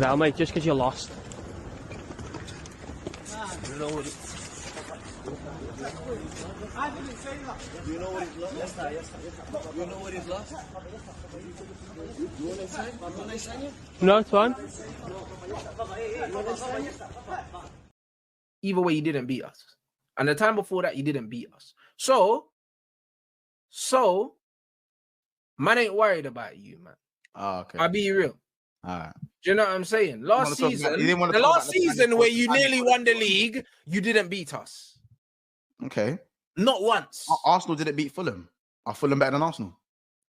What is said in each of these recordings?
it out, mate, just because you lost. You know what? I didn't say that. Do you know what he's lost? Yes, sir. You know what he's lost? You want to sign? You want to sign it? No, it's fine. Either way, you didn't beat us. And the time before that, you didn't beat us. So, man ain't worried about you, man. Oh, okay. I'll be real. All right. Do you know what I'm saying? Last season, the last season where you nearly won the league, you didn't beat us. Okay. Not once. Arsenal didn't beat Fulham. Are Fulham better than Arsenal?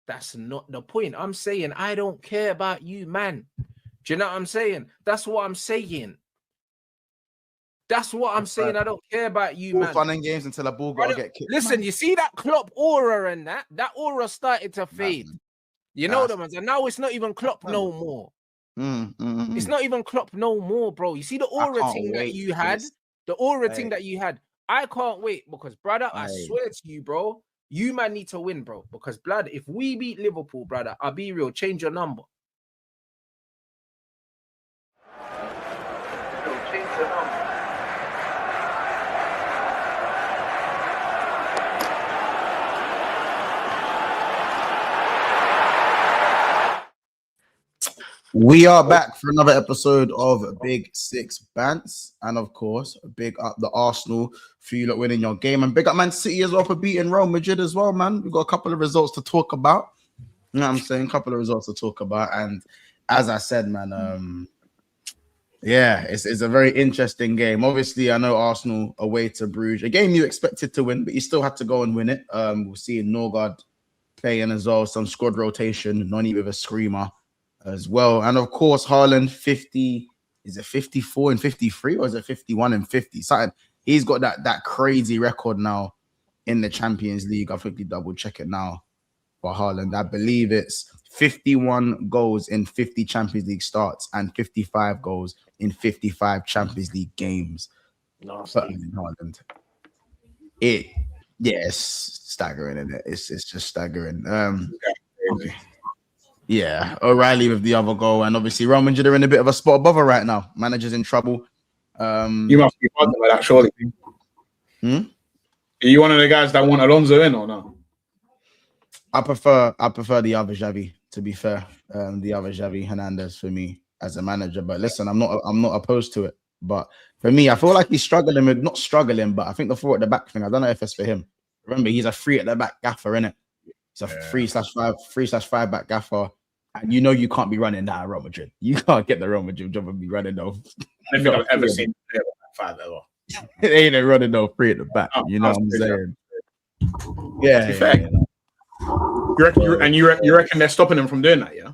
That's not the point. I'm saying I don't care about you, man. Do you know what I'm saying? That's what I'm saying. That's what I'm saying. I don't care about you, man. Fun and games until a ball got to get kicked. Listen, you see that Klopp aura and that aura started to fade. You know the ones, and now it's not even Klopp no more. It's not even Klopp no more, bro. You see the aura thing that you had, the aura thing that you had. I can't wait because, brother, I swear to you, bro, you man need to win, bro. Because, blood, if we beat Liverpool, brother, I'll be real, change your number. Change your number. We are back for another episode of Big Six Bants, and of course, big up the Arsenal for you lot winning your game, and big up Man City as well for beating Real Madrid as well, man. We've got a couple of results to talk about. You know what I'm saying? A couple of results to talk about, and as I said, man, yeah, it's a very interesting game. Obviously, I know Arsenal away to Brugge, a game you expected to win, but you still had to go and win it. We're seeing Norgard playing as well, some squad rotation, Noni with a screamer as well. And of course, Haaland 50, is it 54 and 53 or is it 51 and 50? Something. He's got that crazy record now in the Champions League. I'll quickly double check it now for Haaland. I believe it's 51 goals in 50 Champions League starts and 55 goals in 55 Champions League games. Haaland. It's staggering, isn't it? It's just staggering. Okay. Yeah, O'Reilly with the other goal, and obviously Real Madrid are in a bit of a spot above her right now. Manager's in trouble. You must be buzzing by that, surely. Are you one of the guys that want Alonso in or no? I prefer the other Xavi, to be fair. The other Xavi Hernandez for me as a manager. But listen, I'm not opposed to it. But for me, I feel like he's struggling with not struggling, but I think the 4 at the back thing. I don't know if it's for him. Remember, he's a 3 at the back gaffer, innit? It's a 3/5 back gaffer. And you know you can't be running that at Real Madrid. You can't get the Real Madrid job and be running though. I don't think I've ever seen a 5 ever. It ain't a running no 3 at the back. You know what I'm saying? Yeah. Fair. You reckon they're stopping him from doing that, yeah?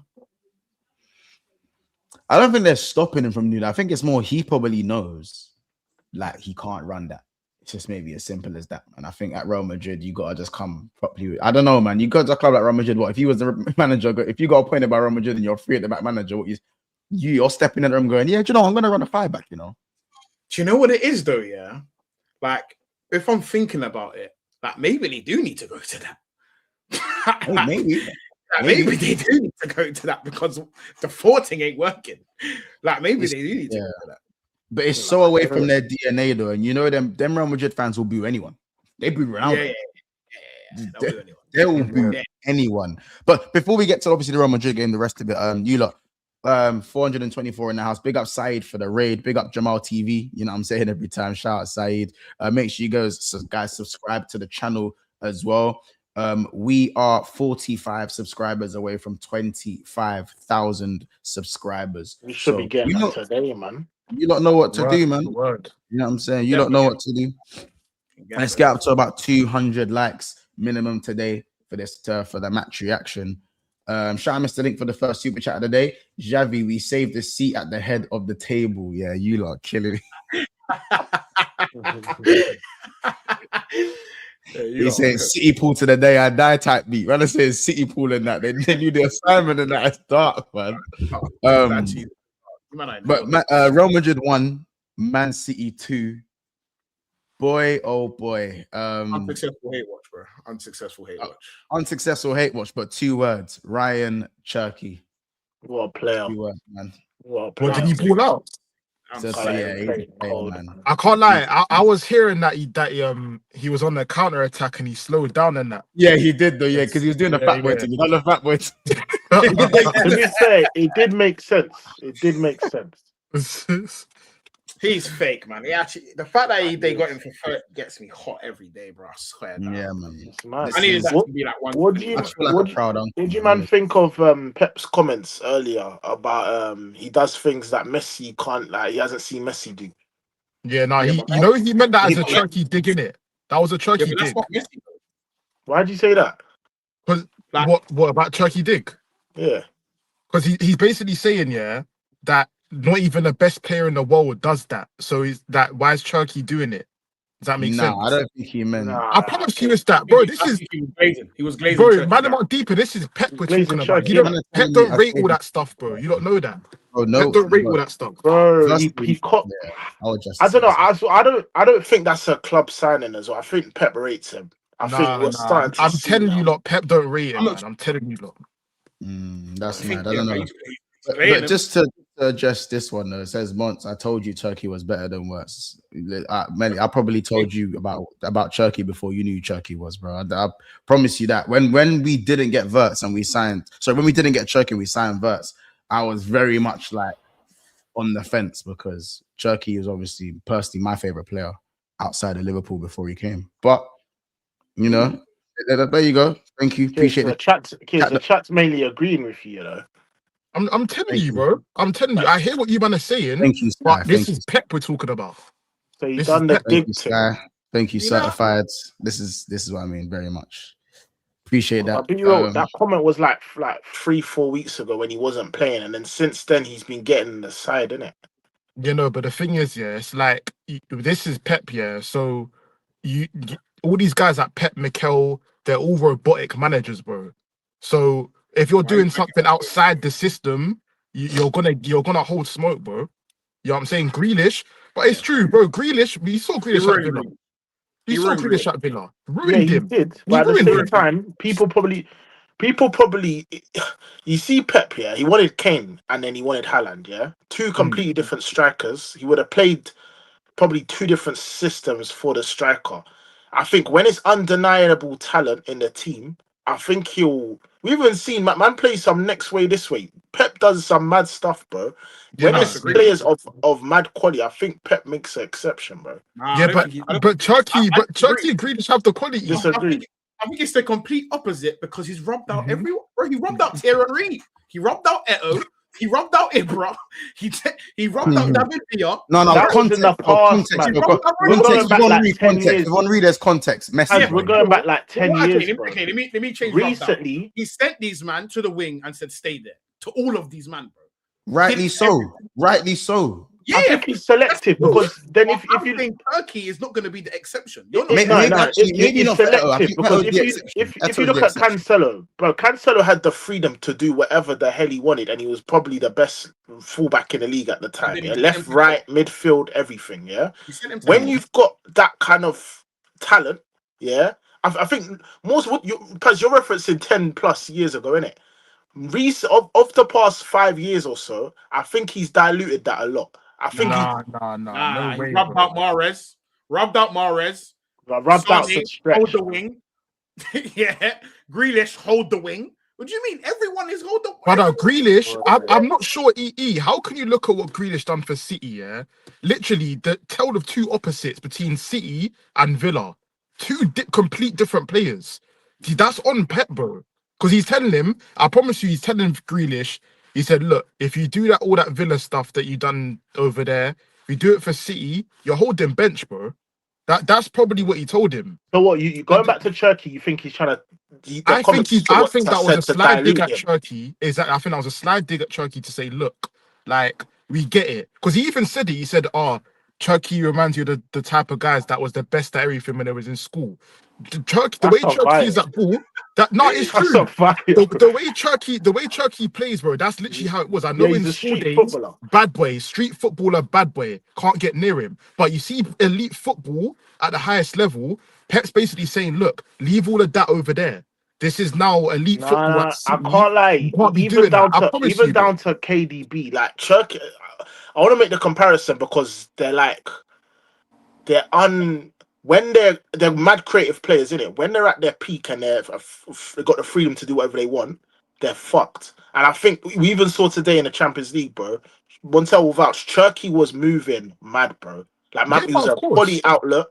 I don't think they're stopping him from doing that. I think it's more he probably knows like he can't run that. It's just maybe as simple as that. And I think at Real Madrid, you got to just come properly. I don't know, man. You go to a club like Real Madrid. What if you was the manager? If you got appointed by Real Madrid and you're 3 at the back manager, what you're stepping in the room going, yeah, do you know, I'm going to run a 5 back, you know? Do you know what it is, though, yeah? Like, if I'm thinking about it, like, maybe they do need to go to that. Maybe they do need to go to that because the 4 thing ain't working. Like, maybe they do need to go to that. But it's so away from their DNA, though. And you know, them Real Madrid fans will boo anyone. They boo Ronaldo. Yeah. They will boo anyone. But before we get to obviously the Real Madrid game, the rest of it, you lot, 424 in the house. Big up Saeed for the raid. Big up Jamal TV. You know what I'm saying every time. Shout out Saeed. Make sure you guys subscribe to the channel as well. We are 45 subscribers away from 25,000 subscribers. We should be getting that today, man. You don't know what to do, man. You know what I'm saying? You don't know what to do. Let's get up to about 200 likes minimum today for this for the match reaction. Shout out Mr. Link for the first super chat of the day. Xavi, we saved the seat at the head of the table. Yeah, you lot killing me. He said City Pool to the day I die type beat. Rather say City Pool and that. They knew the assignment and that. It's dark, man. But Real Madrid 1, Man City 2. Boy, oh boy. Unsuccessful hate watch, bro. Unsuccessful hate watch. But 2 words. Rayan, Cherki. What a player. 2 words, man. Well, What Did he pull out? So, Can't yeah, he's play a player, cold. man. I can't lie. I was hearing that he was on the counter attack and he slowed down and that. Yeah, he did though. Yeah, because he was doing the Yeah, fat boy yeah. thing. He done the fat boy. To be fair, it did make sense. It did make sense. He's fake, man. He actually, the fact that they got him for 30 gets me hot every day, bro. I swear. Yeah, man. It's mad. I needed that What, to be like one. what do you I feel like what, a proud uncle. what do you man think of Pep's comments earlier about he does things that Messi can't, like he hasn't seen Messi do? Yeah, no, Yeah, he but you know he meant that as a but- Cherki dig, innit? That was a Yeah, Cherki but that's dig. not Messi. Why'd you say that? Because Like- what about Cherki dig? Yeah. Because he's basically saying, yeah, that not even the best player in the world does that. So is that why is Cherki doing it? Does that make sense? I don't think he meant. I promise you it's that, bro. This I is think he was glazing. He was glazing. bro, Cherki man, down. I'm not deeper. This is Pep we're Glazing talking about. Cherki, You yeah. don't Pep don't rate all that stuff, bro. You don't know that. Oh no, Pep don't rate all that stuff. Bro, Firstly, he caught. yeah, I'll just. I don't know. I don't think that's a club signing as well. I think Pep rates him. I think we're starting to I'm see telling now. you, lot, Pep don't rate him, I'm man. not- I'm telling you, lot. That's I think, mad. I don't know. he's But playing him. just to address this one, though, it says Monts. I told you Turkey was better than worse. I probably told you about Cherki before you knew who Cherki was, bro. I promise you that. When we didn't get Verts and we signed, so when we didn't get Cherki and we signed Verts, I was very much like on the fence because Cherki is obviously personally my favorite player outside of Liverpool before he came. But you know, there you go. Thank you. Appreciate the it. chat's mainly agreeing with you, you know. I'm telling Thank you, you. bro. I'm telling you. I hear what you man are saying, Thank you, Sky. but this Thank is Pep we're talking about. So you This done is the Pep. Thank dig you, thing. Sky. Thank you, You know- certified. This is what I mean very much. Appreciate that. I'll be real, that comment was like 3-4 weeks ago when he wasn't playing, and then since then he's been getting the side, innit? You know, but the thing is, yeah, it's like this is Pep, yeah. So you all these guys like Pep, Mikel, they're all robotic managers, bro. So if you're doing something outside the system, you're gonna hold smoke, bro. You know what I'm saying? Grealish, but it's true, bro. Grealish, we saw Grealish at Villa. We saw Grealish at Villa. Yeah, Ruined he him. did. He But at the ruined same him. time, people probably, you see Pep, yeah, he wanted Kane and then he wanted Haaland, yeah, two completely different strikers. He would have played probably two different systems for the striker. I think when it's undeniable talent in the team, I think he'll. We've even seen man play some next way, this way. Pep does some mad stuff, bro. When it's players of mad quality, I think Pep makes an exception, bro. Yeah, but Cherki and Grealish have the quality. Disagree. I think it's the complete opposite because he's rubbed out everyone. Bro, he rubbed out Thierry. He rubbed out Eto'o. He rubbed out Ibra. He rubbed out David Villa. No, That was context. in the past, man. Context. Back like 10 years. Everyone read there's context. Messi. We're going back like 10 years, bro. Okay, let me change. Recently, he sent these man to the wing and said, "Stay there." To all of these man, bro. Rightly so. Rightly so. Yeah, I think he's selective because then if you think Turkey is not going to be the exception, maybe not selective because if you look at Cancelo, bro, Cancelo had the freedom to do whatever the hell he wanted, and he was probably the best fullback in the league at the time. Yeah? Left, right, midfield, everything. Yeah. When you've got that kind of talent, yeah, I think most what you because you're referencing 10+ years ago, innit? Of the past 5 years or so, I think he's diluted that a lot. I think no way, he rubbed out Mahrez. Rubbed out Sane, hold the wing. Yeah, Grealish hold the wing. What do you mean? Everyone is hold the. But Grealish, I'm not sure. How can you look at what Grealish done for City? Yeah, literally the tale of two opposites between City and Villa, two complete different players. See, that's on Pep, bro. Because he's telling him, I promise you, he's telling Grealish. He said, look, if you do all that Villa stuff that you done over there, if you do it for City, you're holding bench, bro. That's probably what he told him. So what? You going back to Cherki? You think he's trying to? I think that was a slide dig at Cherki. I think that was a slide dig at Cherki to say, look, like we get it, because he even said it. He said, Cherki reminds you of the type of guys that was the best at everything when they was in school. The way Cherki is at ball, it's true. The way Cherki plays, bro, that's literally how it was. I know in school days, bad boy, street footballer, bad boy, can't get near him. But you see elite football at the highest level, Pep's basically saying, look, leave all of that over there. this is now elite football at I City. can't lie. You can't be Even doing down that. I to promise even you, down to KDB, like Cherki. I want to make the comparison because they're when they're mad creative players, innit? When they're at their peak and they've got the freedom to do whatever they want, they're fucked. And I think we even saw today in the Champions League, bro. Montel will vouch. Cherki was moving mad, bro. Like, man, it was a body outlet.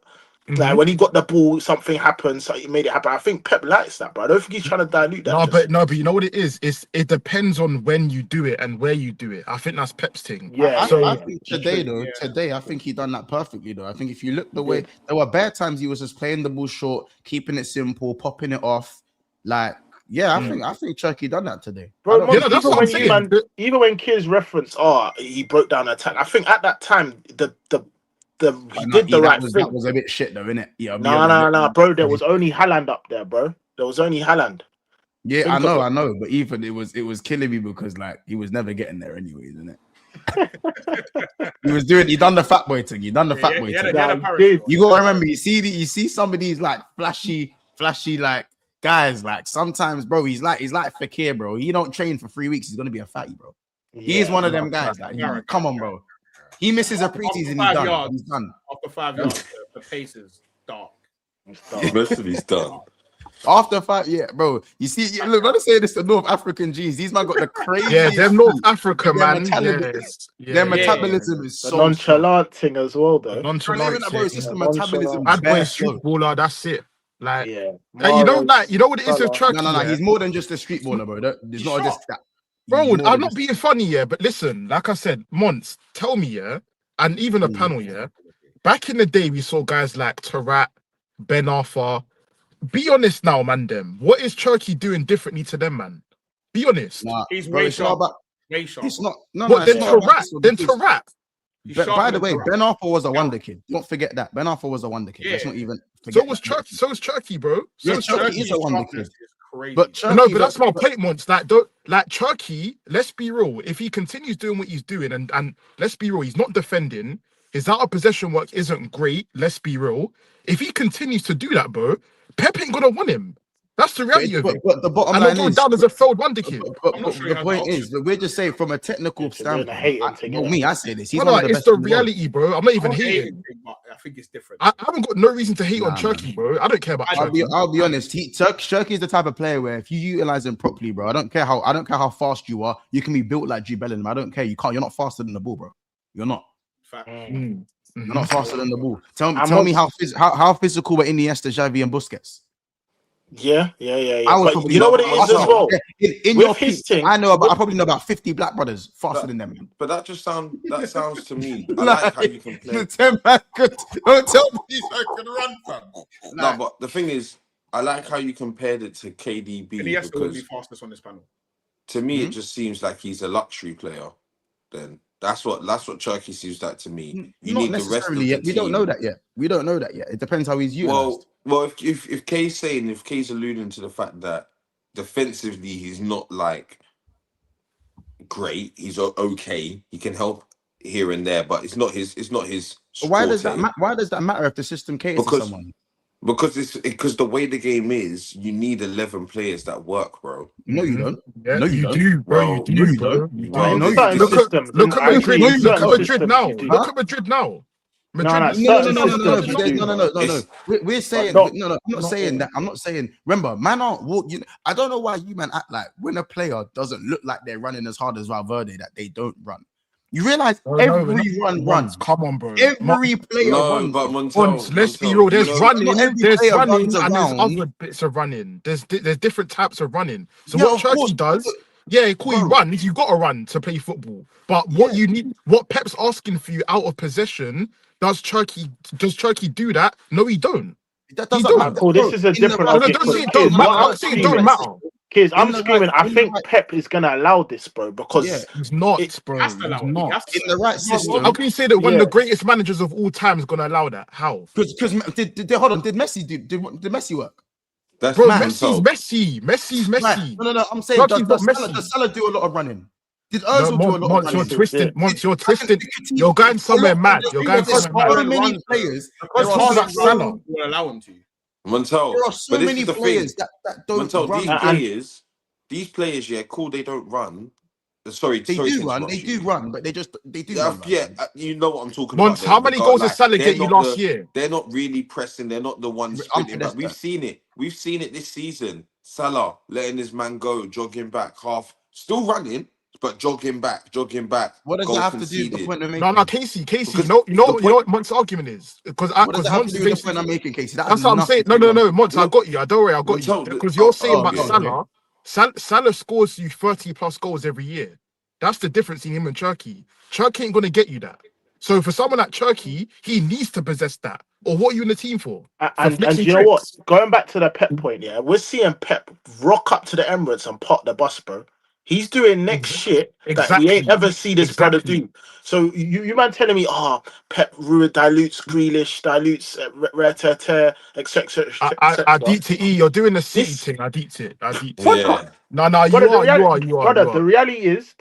Like, when he got the ball, something happened, so he made it happen. I think Pep likes that, bro. I don't think he's trying to dilute that. But you know what it is? It depends on when you do it and where you do it. I think that's Pep's thing. I think today, I think he done that perfectly, though. I think if you look the way, there were bare times he was just playing the ball short, keeping it simple, popping it off. Like, I think Cherki done that today. Bro, that's what I'm saying. Man, even when kids reference, he broke down attack. I think at that time, he did the right thing. That was a bit shit, though, innit? Yeah, no, bro. There was only Haaland up there, bro. There was only Haaland. Yeah, I know. But even it was killing me because like he was never getting there anyways, isn't it? he done the fat boy thing. He done the fat boy thing. You gotta remember, you see some of these like flashy like guys. Like sometimes, bro, he's like Fakir, bro. He don't train for 3 weeks. He's gonna be a fatty, bro. He is one of them guys. Like, come on, bro. He misses a preseason. He's done. After 5 yards, the pace is dark. Most of he's done. After 5, bro. You see, look, let us say this to North African G's. These man got the crazy. Yeah, they're North Africa, man. Their metabolism is so nonchalant thing as well, though. Nonchalant, bro. It's just the metabolism. Bad boy street baller. That's it. Like, you know what it is with Cherki? No. He's more than just a street baller, bro. It's not just that. Bro, I'm not being funny, but listen, like I said, Mons, tell me, and even a panel, back in the day, we saw guys like Tarat, Ben Arthur. Be honest now, man, what is Cherki doing differently to them, man? Be honest. He's way sharp. It's not. Then Tarat. By the way, Ben Arthur was a wonder kid. Don't forget that. Ben Arthur was a wonder kid. Let's not even forget. So was Cherki, bro. Cherki is a wonder kid. Crazy. But that's my point, Mons. Like Cherki, let's be real. If he continues doing what he's doing, and let's be real, he's not defending. His out of possession work isn't great. Let's be real. If he continues to do that, bro, Pep ain't gonna want him. That's the reality of it. But the bottom line is down as a failed wonder kid. But the point is that we're just saying from a technical standpoint. I say this. He's it's the reality, bro. I'm not even hating. I think it's different. I haven't got no reason to hate on Cherki, bro. I don't care about Cherki. I'll be honest. Cherki is the type of player where if you utilize him properly, bro, I don't care how fast you are. You can be built like Jude Bellingham. I don't care. You're not faster than the ball, bro. You're not. You're not faster than the ball. Tell me how physical were Iniesta, Xavi, and Busquets. Yeah. But you know what it is as well. In your his team, I probably know about 50 black brothers faster than them. But that sounds to me. I like how you can play. Don't tell me I can run, fam. No, but the thing is, I like how you compared it to KDB. Iniesta would be fastest on this panel. To me, it just seems like he's a luxury player. Then that's what Cherki seems like to me. You Not need the rest of the yet. team. We don't know that yet. It depends how he's utilized. Well, if K's alluding to the fact that defensively he's not like great, he's okay. He can help here and there, but it's not his. Why does that matter if the system caters to someone? Because the way the game is, you need 11 players that work, bro. No, you don't. Yeah, no, you do, bro. You do. Look at Madrid. Look at Madrid now. Look at Madrid now. No. We're saying no. I'm not saying that. I'm not saying. Remember, man, I don't know why you man act like when a player doesn't look like they're running as hard as Valverde that they don't run. You realize every run runs. Come on, bro. Every player runs. But Montel, let's be real. There's running, and there's other bits of running. There's different types of running. So what Cherki does, he runs. You got to run to play football. But what you need, what Pep's asking for you out of possession, does Cherki do that? No, he don't. That doesn't matter. Oh, this is a different. I'm saying it don't matter. Kids, I'm screaming. I think Pep is gonna allow this, bro, because he's not, bro. He's not in the right system. How can you say that one of the greatest managers of all time is gonna allow that? How? Because hold on, did Messi did Messi work? That's bro, Messi's Messi. Right. No. I'm saying does Salah do a lot of running? Did Ozil do a lot of running? You're twisting. You're going somewhere mad. You're going somewhere mad. So many players. Because Salah will allow him to. Montel, There are so but this many is the players thing. that don't Montel, run. these players, yeah, cool. They don't run. Sorry They to do run. They interrupt do you. run, but they do run. By the Yeah, way. you know what I'm talking about. Mons, There, how many goals did Salah get you last year? they're not really pressing. They're not the ones sprinting back. We've seen it. We've seen it this season. Salah letting his man go, jogging back, half still running, but jogging back. What does Goal that have to do with the conceded. point I'm making? No, Casey. Because You know the point, what Mont's argument is? Because What does that have to Mons do is with the basically. point I'm making, Casey? That has That's what I'm saying. nothing to do No, Mons, I got you. Don't worry, I got you. Montel, Because you're saying about go on, Salah. Salah scores you 30 plus goals every year. That's the difference in him and Cherki. Cherki ain't gonna get you that. So for someone like Cherki, he needs to possess that. Or what are you in the team for? And you know what? Going back to the Pep point, yeah, we're seeing Pep rock up to the Emirates and pot the bus, bro. He's doing next shit that we ain't ever see this brother do. So you man telling me, Pep dilutes Grealish, dilutes Retete, etc. I deep to E. You're doing the City thing. I deep it. yeah. No, you are. The reality is,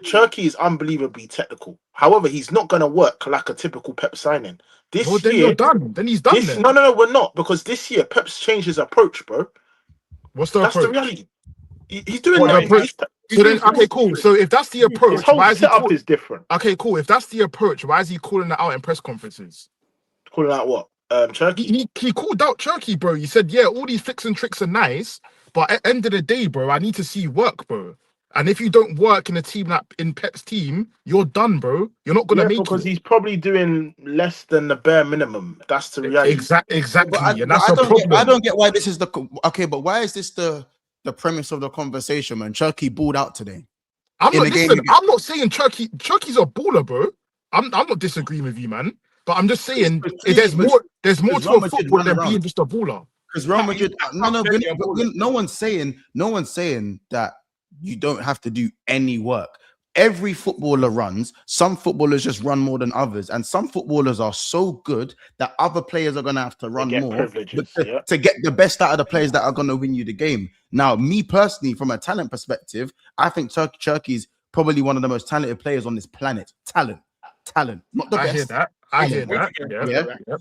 Cherki is unbelievably technical. However, he's not gonna work like a typical Pep signing. Well, then you're done. Then he's done. No, we're not, because this year Pep's changed his approach, bro. What's the approach? That's the reality. He's doing What, that. the approach? So then, okay, cool. So if that's the approach, His whole why is he setup is different. Okay, cool. If that's the approach, why is he calling that out in press conferences? Calling out what? Cherki? He called out Cherki, bro. He said, yeah, all these flicks and tricks are nice, but at the end of the day, bro, I need to see you work, bro. And if you don't work in a team like in Pep's team, you're done, bro. You're not gonna make it. Because he's probably doing less than the bare minimum. That's the reality. Exactly. And that's a problem. I don't get why this is but why is this the premise of the conversation, man? Cherki balled out today. I'm not saying Cherki's a baller, bro. I'm not disagreeing with you, man. But I'm just saying there's more to a football than being just a baller. Because Real Madrid, no one's saying that you don't have to do any work. Every footballer runs. Some footballers just run more than others, and some footballers are so good that other players are going to have to run more to get the best out of the players that are going to win you the game. Now, me personally, from a talent perspective, I think Cherki's probably one of the most talented players on this planet. Talent, not the best. I hear that. Yeah.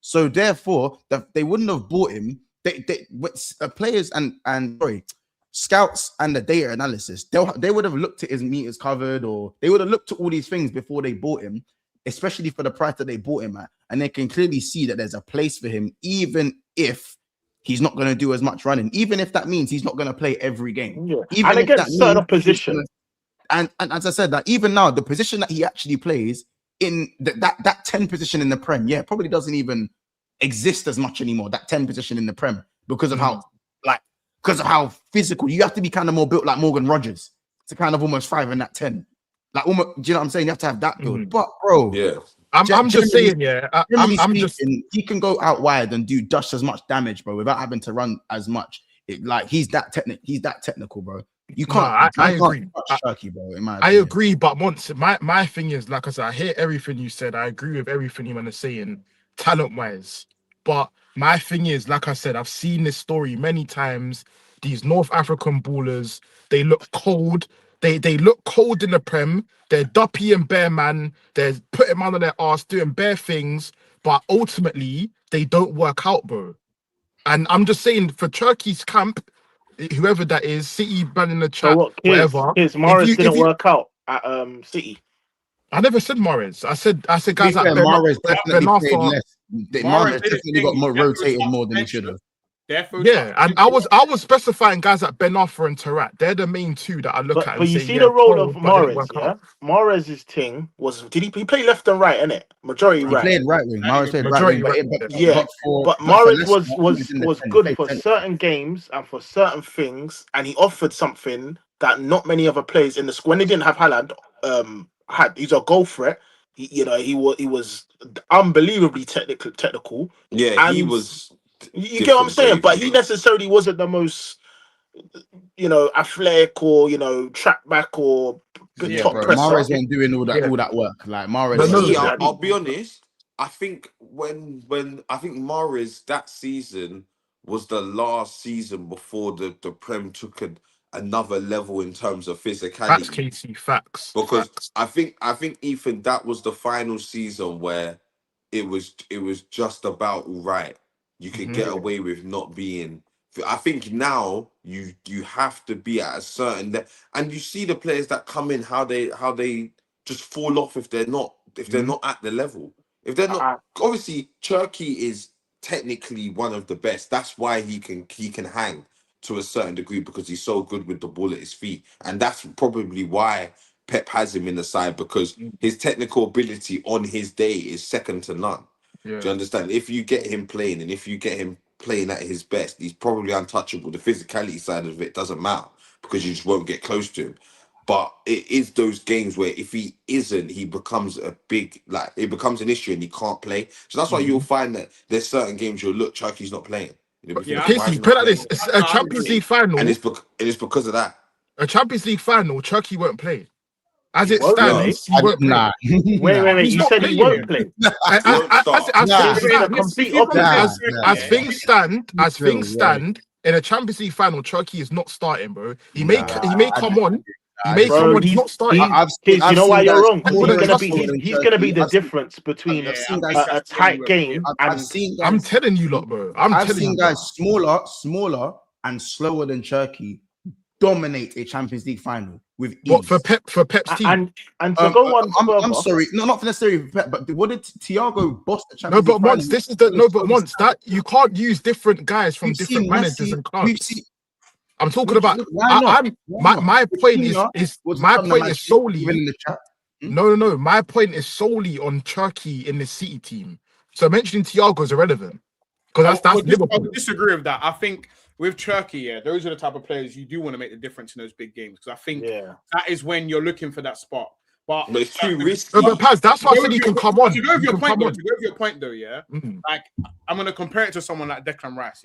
So therefore, they wouldn't have bought him. Players and scouts and the data analysis, they would have looked at his meters covered, or they would have looked at all these things before they bought him, especially for the price that they bought him at, and they can clearly see that there's a place for him, even if he's not going to do as much running, even if that means he's not going to play every game, even and against certain positions. And as I said, that even now the position that he actually plays in that 10 position in the Prem, probably doesn't even exist as much anymore. That 10 position in the Prem, because of how physical you have to be, kind of more built like Morgan Rogers to kind of almost thrive in that 10. Like, almost, do you know what I'm saying? You have to have that build. But bro, I'm just saying, he can go out wide and do just as much damage, bro, without having to run as much. He's that technical, bro. You can't. I agree. Cherki, bro. I agree, but my thing is, like I said, I hear everything you said. I agree with everything you man is saying, talent wise. But my thing is, like I said, I've seen this story many times. These North African ballers, they look cold. They look cold in the Prem. They're duppy and bare man. They're putting man on their ass, doing bare things. But ultimately, they don't work out, bro. And I'm just saying, for Cherki's camp, whoever that is, City ban in the chat, whatever. Morris didn't work out at City. I never said Morris. I said guys like Morris definitely played less. Morris definitely got more rotated more than he should have. Yeah, and I was specifying guys like Ben Arthur and Tarat. They're the main two that I look at. But you see the role of Morris, yeah? Morris's thing was, he play left and right, innit? Majority right. He played right wing. Morris played right wing. But Morris was good for certain games and for certain things, and he offered something that not many other players in the squad, when they didn't have Haaland, had. He's a goal threat. He was unbelievably technical. Yeah, and he was. You get what I'm saying? But he necessarily wasn't the most, athletic or track back or top presser. Mahrez wasn't doing all that work. Like Mahrez. I'll be honest. I think when I think Mahrez that season was the last season before the Prem took another level in terms of physicality. Facts, Casey. Facts. Because I think Ethan, that was the final season where it was just about right. you can get away with not being. I think now you have to be at a certain and you see the players that come in how they just fall off if they're not at the level. If they're not, obviously Cherki is technically one of the best. That's why he can hang to a certain degree because he's so good with the ball at his feet, and that's probably why Pep has him in the side because his technical ability on his day is second to none. Yeah. Do you understand? If you get him playing and if you get him playing at his best, he's probably untouchable. The physicality side of it doesn't matter because you just won't get close to him. But it is those games where if he isn't, he becomes it becomes an issue and he can't play. So that's why you'll find that there's certain games you'll look, Cherki's not playing. Casey, put like this: it's a Champions League final, and it's because of that. A Champions League final, Cherki won't play. As it stands, he won't play. Wait. You said he won't play. As things stand, in a Champions League final, Cherki is not starting, bro. He may come on. He's not starting. You know why you're wrong? He's gonna be the difference between a tight game. I'm telling you, lot, bro. I've seen guys smaller and slower than Cherki dominate a Champions League final with ease. What for Pep's team? And to go on, I'm sorry, not necessarily for Pep, but what did Thiago boss the Champions League? No, but once that you can't use different guys from different managers and clubs. I'm talking about. My point is solely. No. My point is solely on Cherki in the City team. So mentioning Thiago is irrelevant because that's Liverpool. I would disagree with that. I think with Cherki, those are the type of players you do want to make the difference in those big games because I think that is when you're looking for that spot. But it's too risky. But Paz, that's why I said he can come on. To go with your point, though, like I'm gonna compare it to someone like Declan Rice,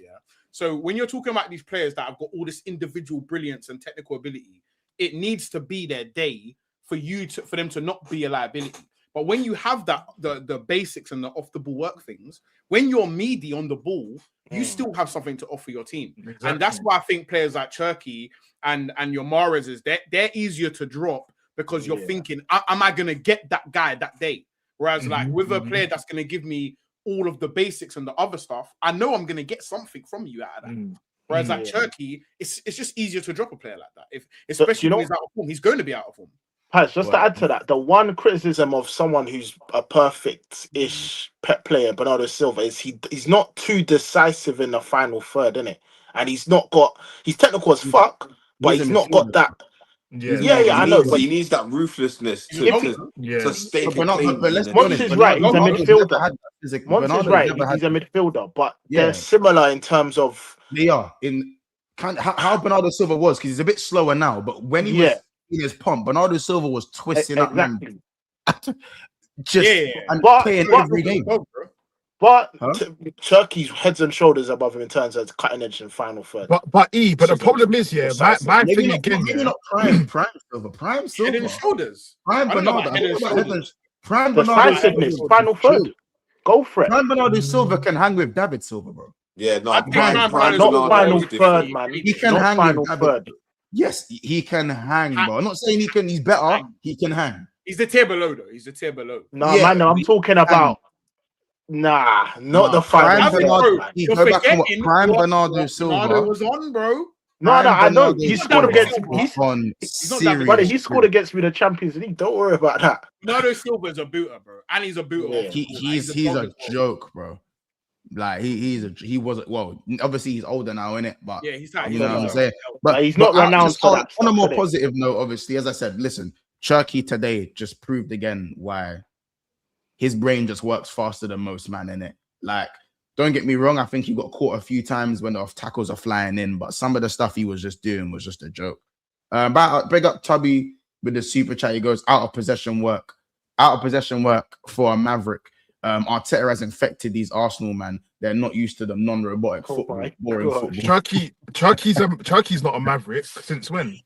So when you're talking about these players that have got all this individual brilliance and technical ability, it needs to be their day for them to not be a liability. But when you have the basics and the off the ball work things, when you're meaty on the ball, you still have something to offer your team. Exactly. And that's why I think players like Cherki and your Mahrez they're easier to drop because you're thinking, am I gonna get that guy that day? Whereas like with a player that's gonna give me all of the basics and the other stuff, I know I'm gonna get something from you out of that. Whereas like Cherki, it's just easier to drop a player like that. Especially when he's out of form, he's going to be out of form. Paz, just to add to that, the one criticism of someone who's a perfect-ish Pep player, Bernardo Silva, is he's not too decisive in the final third, innit? And he's technical as fuck, but he's not got that. I know, but he needs that ruthlessness to stay. Monts is right, he's a midfielder. Monts is right, he's a midfielder, but they're similar in terms of they are in how Bernardo Silva was because he's a bit slower now, but when he was in his pump, Bernardo Silva was twisting up and playing every game. But Cherki's heads and shoulders above him in terms of cutting edge and final third. But the problem is, my thing again, not prime Silva, head and shoulders, prime Bernardo, prime Bernardo, final third. Go for it. Prime Bernardo Silva can hang with David Silva, bro. Yeah, no, not final third, man. He can hang final third. Yes, he can hang, bro. I'm not saying he's better. He can hang. He's the tier below, though. He's the tier below. No, man, I'm talking about. Not the final. Prime Bernardo Silva. Bernardo was on, bro. No, I know. He scored against me. He scored against me in the Champions League. Don't worry about that. Bernardo Silva is a booter, bro, and he's a booter. He's a joke, bro. Like he wasn't. Well, obviously he's older now, innit? But he's like, you know what I'm saying. But he's not renowned for that. On a more positive note, obviously, as I said, listen, Cherki today just proved again why his brain just works faster than most, man, innit? Like, don't get me wrong, I think he got caught a few times when the off tackles are flying in, but some of the stuff he was just doing was just a joke. Big up Tubby with the super chat. He goes, out of possession work for a Maverick. Arteta has infected these Arsenal, man. They're not used to the non-robotic football, boring football. Cherki's not a Maverick. Since when?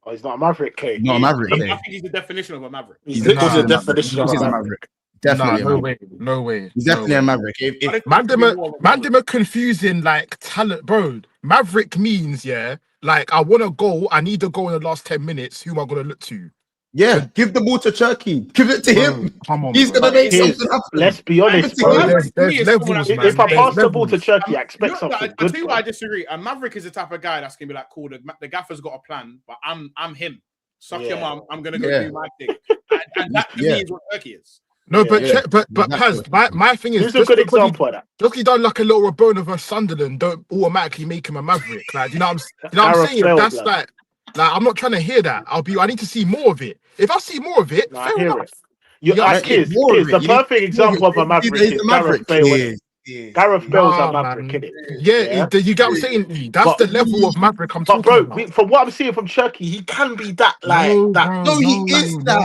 Oh, he's not a Maverick, K. Not a Maverick. I think he's the definition of a Maverick. He's the definition of a Maverick. Definitely, no way. He's definitely a Maverick. Mandem confusing like talent, bro. Maverick means like I want to go. I need to go in the last 10 minutes. Who am I gonna look to? Yeah, give the ball to Cherki. Give it to him. Come on, He's bro. gonna make something happen. Let's be honest, Bro, bro. There's levels, man. If I pass the There's ball to levels. Cherki, I expect I something tell good. you why I disagree. And Maverick is the type of guy that's gonna be like, cool. The gaffer's got a plan, but I'm him. Suck your mum. I'm gonna go do my thing. And that to me is what Cherki is. No, but Paz, my thing is, Here's a good example of that. Just he done like a little Rabona versus Sunderland, don't automatically make him a Maverick. Like, you know what I'm saying? That's like I'm not trying to hear that. I need to see more of it. If I see more of it, fair enough. Kids, the perfect example of a Maverick is Gareth Bale. Gareth Bale's a Maverick, isn't it? Yeah, you get what I'm saying? That's the level of Maverick I'm talking about. But bro, from what I'm seeing from Cherki, he can be that he is that.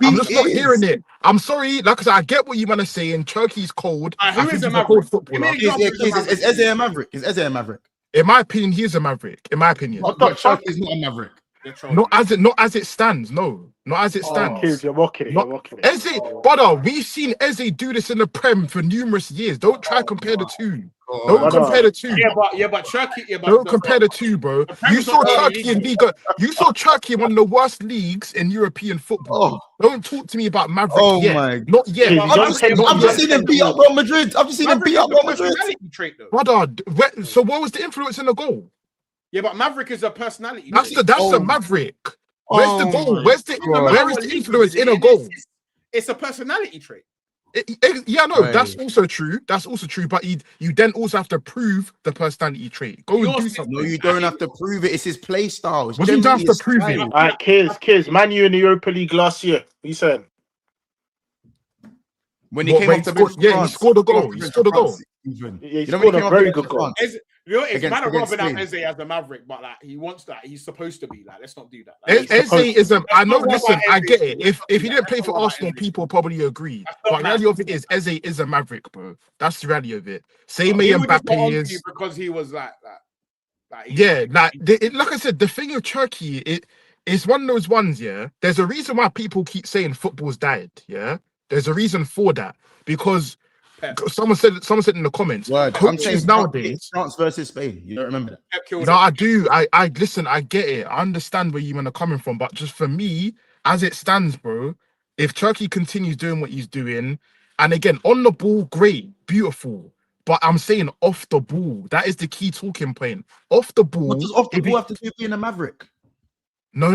I'm just not hearing it. I'm sorry, like I said, I get what you man are saying. Cherki's cold. Who is a Maverick? Is Eze a Maverick? Is Eze a Maverick? In my opinion, he is a Maverick. In my opinion, but Cherki's not a Maverick. Not as it stands. No, not as it stands. Kids, you're mocking it. Eze, brother, we've seen Eze do this in the Prem for numerous years. Don't try to compare the two. Don't compare the two. But Cherki. Don't compare the two, bro. You saw Cherki in Liga. You saw Cherki in one of the worst leagues in European football. Don't talk to me about Maverick yet. Not yet. I've just seen him beat up Real Madrid. Brother, so what was the influence in the goal? Yeah, but Maverick is a personality. That's the Maverick. Where's the goal? Where is the influence in a goal? It's a personality trait. That's also true. But you then also have to prove the personality trait. Go and do something. No, you don't have to prove it. It's his play style. What do you have to prove it? All right, kids. Man U in the Europa League last year. What you saying? When he came off the bench, he scored a goal. He scored a goal. He scored a very good goal. It's man of rubbing out Eze as the Maverick, but like he wants that. He's supposed to be like. Let's not do that. Eze is a. I know. Listen, I get it. If he didn't play for Arsenal, people probably agree. But the reality of it is, Eze is a Maverick, bro. That's the reality of it. Same way Mbappe is because he was like that. Like I said, the thing with Cherki, it's one of those ones. Yeah, there's a reason why people keep saying football's died. Yeah, there's a reason for that because. Someone said in the comments. I'm saying nowadays France versus Spain. You don't remember that? No, I do. I listen. I get it. I understand where you are coming from, but just for me, as it stands, bro, if Cherki continues doing what he's doing, and again on the ball, great, beautiful. But I'm saying off the ball, that is the key talking point. Off the ball. What does off the ball have to do with being a Maverick? No.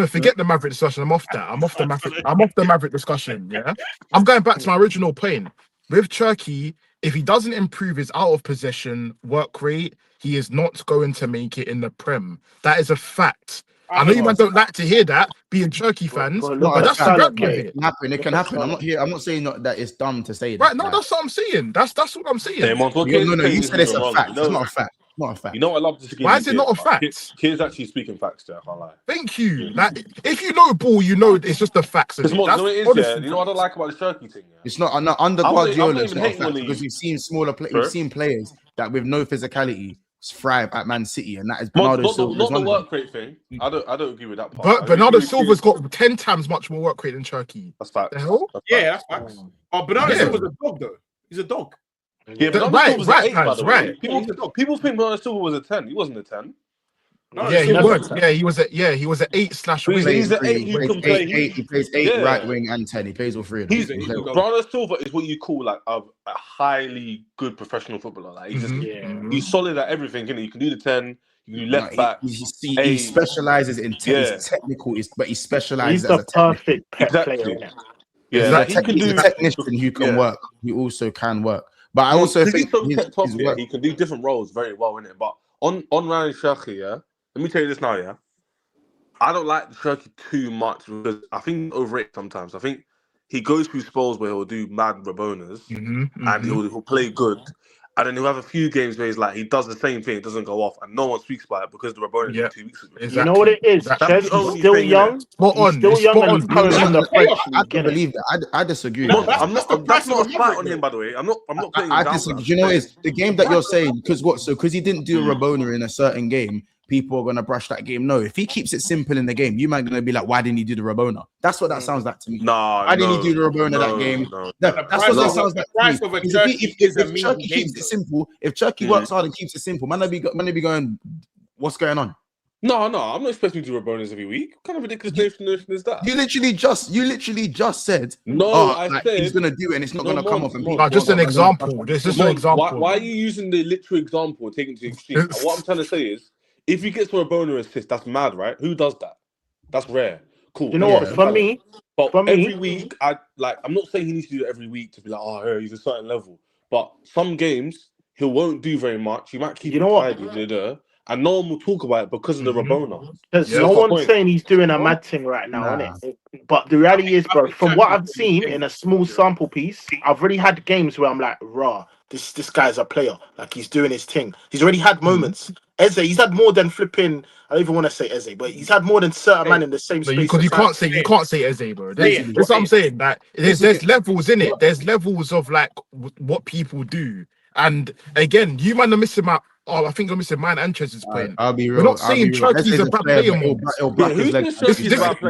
Forget the Maverick discussion. I'm off that. I'm off the Maverick discussion. Yeah. I'm going back to my original point. With Cherki, if he doesn't improve his out of possession work rate, he is not going to make it in the Prem. That is a fact. I know you man don't like to hear that, being Cherki fans, but that's the reality of it. It can happen. I'm not saying that it's dumb to say that. Right, no, that's what I'm saying. That's what I'm saying. No, you said it's a fact. It's not a fact. Not a fact. You know what I love to Why is it not a fact? Kids actually speaking facts there, I can't lie. Thank you. Like, if you know ball, you know it's just the facts. You know what I don't like about the Cherki thing? Yeah? It's not under Guardiola. It's not a fact because we've seen we've seen players that with no physicality thrive at Man City, and that is Bernardo Silva. Not the work rate thing. I don't agree with that part. But Bernardo Silva's got 10 times much more work rate than Cherki. That's fact. The hell? That's facts. Oh, Bernardo Silva's a dog though. He's a dog. Yeah, but right. People think Bernardo Silva was a 10. He wasn't a 10. He was an 8/wing. He's an 8 who can play. He plays 8 right wing and 10. He plays all three of them. Bernardo Silva is what you call like a highly good professional footballer. Like he's solid at everything. You can do the 10. You can do left back. He specializes in he's technical, but he specializes. He's the perfect player. Yeah, he's a technician who can work. He also can work. But I also think he can do different roles very well in it. But on Ryan Cherki, let me tell you this now, I don't like Cherki too much because I think overrated sometimes. I think he goes through spells where he'll do mad Rabonas and he'll play good. And then he'll have a few games where he's like, he does the same thing, it doesn't go off, and no one speaks about it because the Rabona did 2 weeks ago. Exactly. You know what it is? Cherki's still young. He's still young and he's coming from the French. I don't believe that. I disagree. That's not a slight on him, by the way. I'm not putting I disagree. You know, it's the game that you're saying, because he didn't do a Rabona in a certain game, people are going to brush that game. No, if he keeps it simple in the game, you might going to be like, why didn't he do the Rabona? That's what that sounds like to me. Why didn't he do the Rabona that game? That's what that sounds like to me. If Cherki keeps it simple, if Cherki works hard and keeps it simple, man, be going, what's going on? No, I'm not expecting to do bonus every week. What kind of ridiculous notion is that? You literally just said, No, I said he's gonna do it and it's not gonna come up. And No, just an example. This is an example. Why are you using the literal example and taking it to the extreme? What I'm trying to say is, if he gets for a boner assist, that's mad, right? Who does that? That's rare. Cool. You know what? For me, every week, I'm not saying he needs to do it every week to be like, oh, he's a certain level. But some games he won't do very much. He might keep it tidy, and no one will talk about it because of the Rabona. There's no one saying he's doing a mad thing right now, innit? But the reality is, bro, from what I've seen in a small sample piece, I've already had games where I'm like, raw, this guy's a player. Like, he's doing his thing. He's already had moments. Eze, he's had more than flipping. I don't even want to say Eze, but he's had more than certain man in the same space. Because you can't say Eze, bro. That's what I'm saying. Like, there's levels in it. There's levels of like what people do. And again, you man are missing out. Oh, I think I'm missing mine and Chez's point. I'll be real. We're not saying Cherki's a bad player.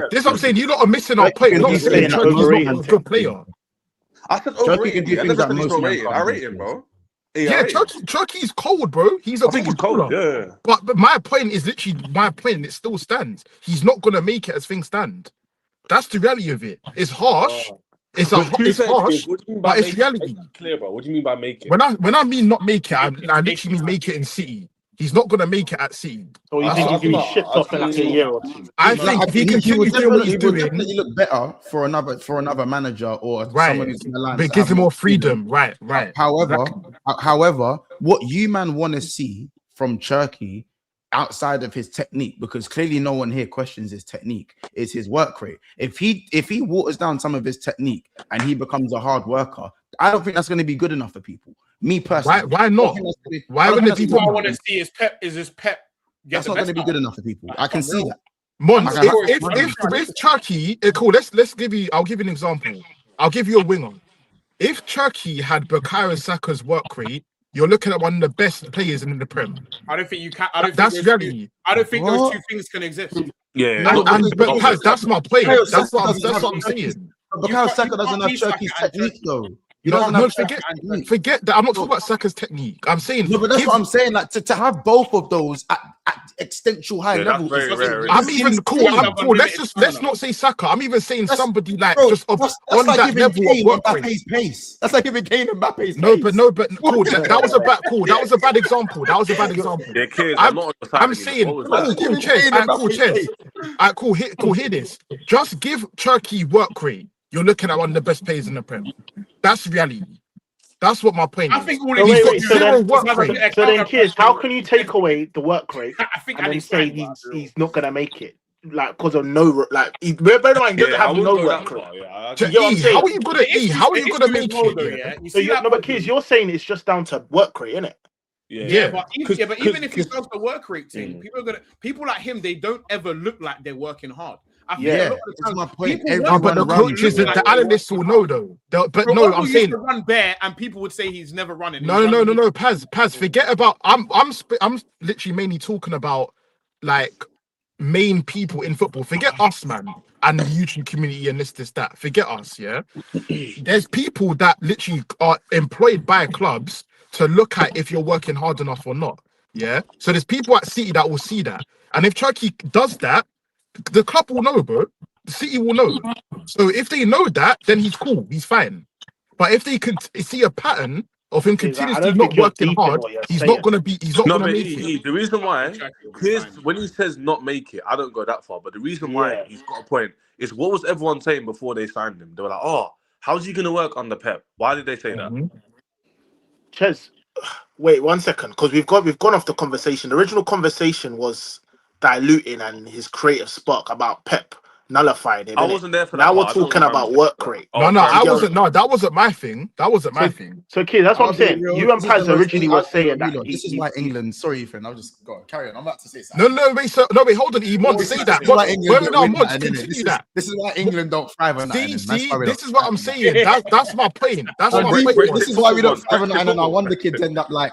This is what I'm saying. You lot are missing our point. We're not saying Cherki's not a good player. I said overrated. I never said he's not rated. I rate him, bro. Yeah, Cherki's cold, bro. He's a cold. Yeah. But my point is literally my point, and it still stands. He's not gonna make it as things stand. That's the reality of it. It's harsh. It's harsh, but it's reality. Clear, bro. What do you mean by make it? When I mean not make it, I literally mean make it in City. He's not gonna make it at City. So you think he's gonna be shipped off in like a year or two? I think if he continues doing what he's doing, definitely look better for another manager or someone who's in the line. But it gives him more freedom. Right. However, what you man want to see from Cherki outside of his technique, because clearly no one here questions his technique, is his work rate. If he waters down some of his technique and he becomes a hard worker, I don't think that's going to be good enough for people. Me personally, why not? Why wouldn't the people? I want to see is Pep. Is this Pep? That's not going to be good enough for people. I can see that. Mons, if Cherki, cool. Let's give you. I'll give you an example. I'll give you a winger. If Cherki had Bukayo Saka's work rate, you're looking at one of the best players in the Prem. I don't think you can. That's reality. I don't think those two things can exist. Yeah, but Paz, that's my point. That's what I'm saying. Bukayo Saka doesn't have Cherki's technique, though. Forget that. I'm not talking about Saka's technique. I'm saying but that's what I'm saying. Like to have both of those at extensional high levels. I'm even cool. I'm cool. Let's not say Saka. I'm even saying somebody like just on that level of work rate. Pace. That's like giving Kane Mbappe's pace. No, but cool. That was a bad cool. That was a bad example. Yeah, kids, I'm saying cool. Chess. Cool. Hear this. Just give Cherki work rate. You're looking at one of the best players in the Prem. That's reality. That's what my point is. I think all of these so then, kids, how can you take away the work rate and then say he's not gonna make it? Like because of no bear in mind, he doesn't have no work rate. How are you gonna make it? So but kids, you're saying it's just down to work rate, isn't it? Yeah, but even if he does the work rate thing, people like him, they don't ever look like they're working hard. That's my point. But the coaches, the analysts will know though. But no, I'm saying run bare, and people would say he's never running. No. Paz. Forget about. I'm literally mainly talking about like main people in football. Forget us, man, and the YouTube community and this, that. Forget us. Yeah, there's people that literally are employed by clubs to look at if you're working hard enough or not. Yeah, so there's people at City that will see that, and if Cherki does that, the club will know, bro. The City will know. So if they know that, then he's cool. He's fine. But if they could see a pattern of him continuously not working hard, he's not gonna be. He's not gonna make it. The reason why, when he says not make it, I don't go that far. But the reason why he's got a point is what was everyone saying before they signed him? They were like, "Oh, how's he gonna work under Pep?" Why did they say that? Ches, wait 1 second, because we've gone off the conversation. The original conversation was diluting and his creative spark about Pep nullified him. I wasn't there for that. Now we're talking about work rate. No, I wasn't. No, that wasn't my thing. So, kid, that's what I'm saying. You and Paz originally were saying that. This is why England. Sorry, Ethan. I'll just go on. Carry on. I'm about to say something. Wait, hold on. Emon, say that. This is why England don't thrive on that. See, this is what I'm saying. That's my point. This is why we don't thrive on that. And I wonder kids end up like.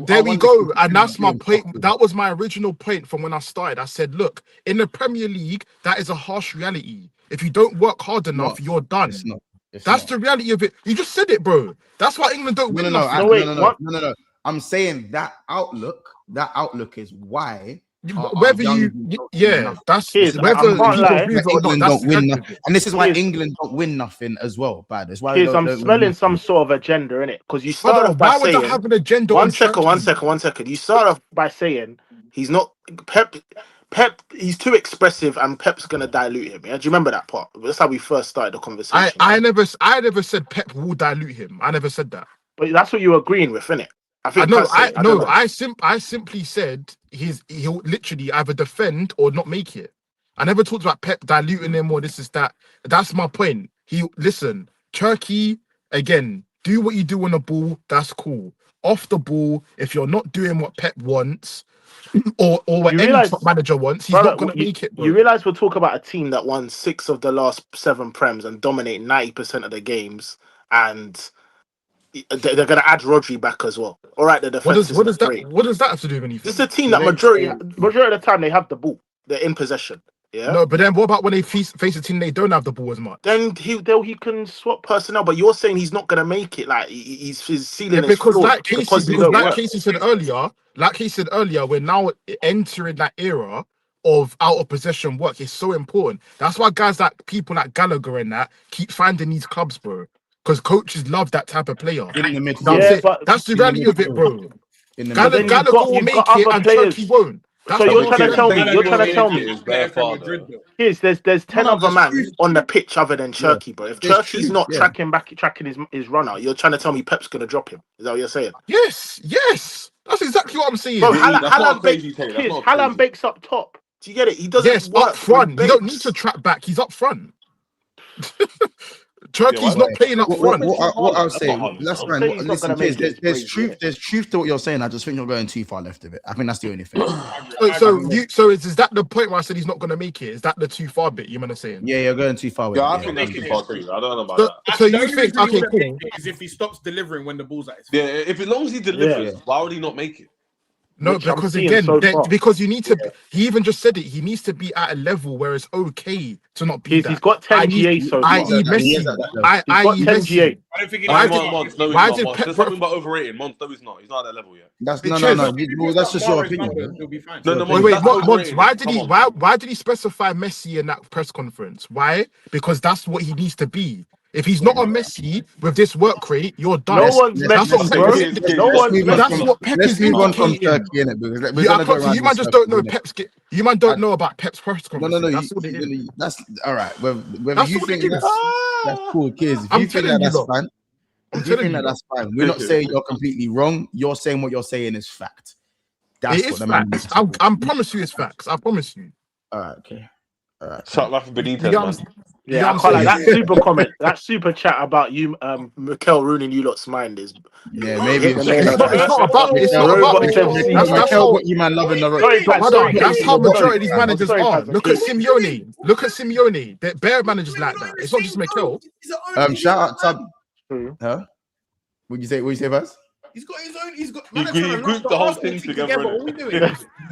There we go, and that's my point. That was my original point from when I started. I said, look, in the Premier League, that is a harsh reality. If you don't work hard enough, you're done. That's the reality of it. You just said it, bro. That's why England don't win. No. I'm saying that outlook is why Whether that's Kids, whether I can't people lie. agree with it or not. England That's don't win, subjective. and this is why Kids. England don't win nothing as well. Bad. That's why. Kids, I'm smelling some sort of agenda in it because you Hold start on, off by why would I saying have an agenda one on second. Cherki? You start off by saying he's not Pep. He's too expressive, and Pep's gonna dilute him. Yeah, do you remember that part? That's how we first started the conversation. I never said Pep will dilute him. I never said that. But that's what you're agreeing with, innit? I simply said he'll literally either defend or not make it. I never talked about Pep diluting him or this is that. That's my point. Cherki, again, do what you do on the ball. That's cool. Off the ball, if you're not doing what Pep wants or what any top manager wants, he's not going to make it. Bro. You realize we're talking about a team that won 6 of the last 7 Prems and dominate 90% of the games, and they're going to add Rodri back as well. All right, the defense. What does that have to do with anything? This is a team that majority of the time they have the ball. They're in possession. Yeah. No, but then what about when they face a team they don't have the ball as much? Then he can swap personnel, but you're saying he's not going to make it. Like his ceiling is because flawed. like Casey said earlier, we're now entering that era of out of possession work. It's so important. That's why guys like people like Gallagher and that keep finding these clubs, bro. Because coaches love that type of player. In the midfield. That's the reality of it, bro. Gallagher will make it and Cherki won't. So you're trying to tell me, there's 10 other man on the pitch other than Cherki, bro. If Cherki's not tracking his run out, you're trying to tell me Pep's gonna drop him. Is that what you're saying? Yes. That's exactly what I'm saying. Bro, Haaland bakes up top. Do you get it? He doesn't work up front. You don't need to track back. He's up front. Cherki's not playing up front. What I'll say, that's fine. Listen, there's truth to what you're saying. I just think you're going too far left of it. I think that's the only thing. So is that the point where I said he's not going to make it? Is that the too far bit? You man are saying? Yeah, you're going too far. I think that's too far too. I don't know about that. So you think okay, cool? Is if he stops delivering when the ball's at his feet. Yeah, if as long as he delivers, why would he not make it? No, because again, because you need to. He even just said it. He needs to be at a level where it's okay to not be. He's got 10 GA. So I.e. Messi. I.e. Messi. I don't think why did Pep? There's something about overrating. Mons, no, he's not. He's not at that level yet. That's no. That's just your opinion. Wait, Mons. Why did he specify Messi in that press conference? Why? Because that's what he needs to be. If he's not a Messi with this work rate, you're done. No one's Messi, bro. That's what Pep is move on from Cherki, innit? You man just don't know Pep's. You man don't know about Pep's press conference. No. That's what it is. That's all right. Whether you think that's cool, kids. If you think that's fine, that's fine. We're not saying you're completely wrong. You're saying what you're saying is fact. It is facts. I promise you, it's facts. I promise you. All right. Okay. All right. Shut up for Benitez, man. Yeah, I can't like that super comment, that super chat about you, Mikel ruining you lot's mind is. Yeah, maybe it's not about. Mikel, what you man loving the road. That's how majority of these managers are. Look at Simeone. The bear managers like that. It's not just Mikel. Shout out Tab. Huh? What you say, Baz? He's got his own. He's got. He grouped the whole thing together. What are we doing?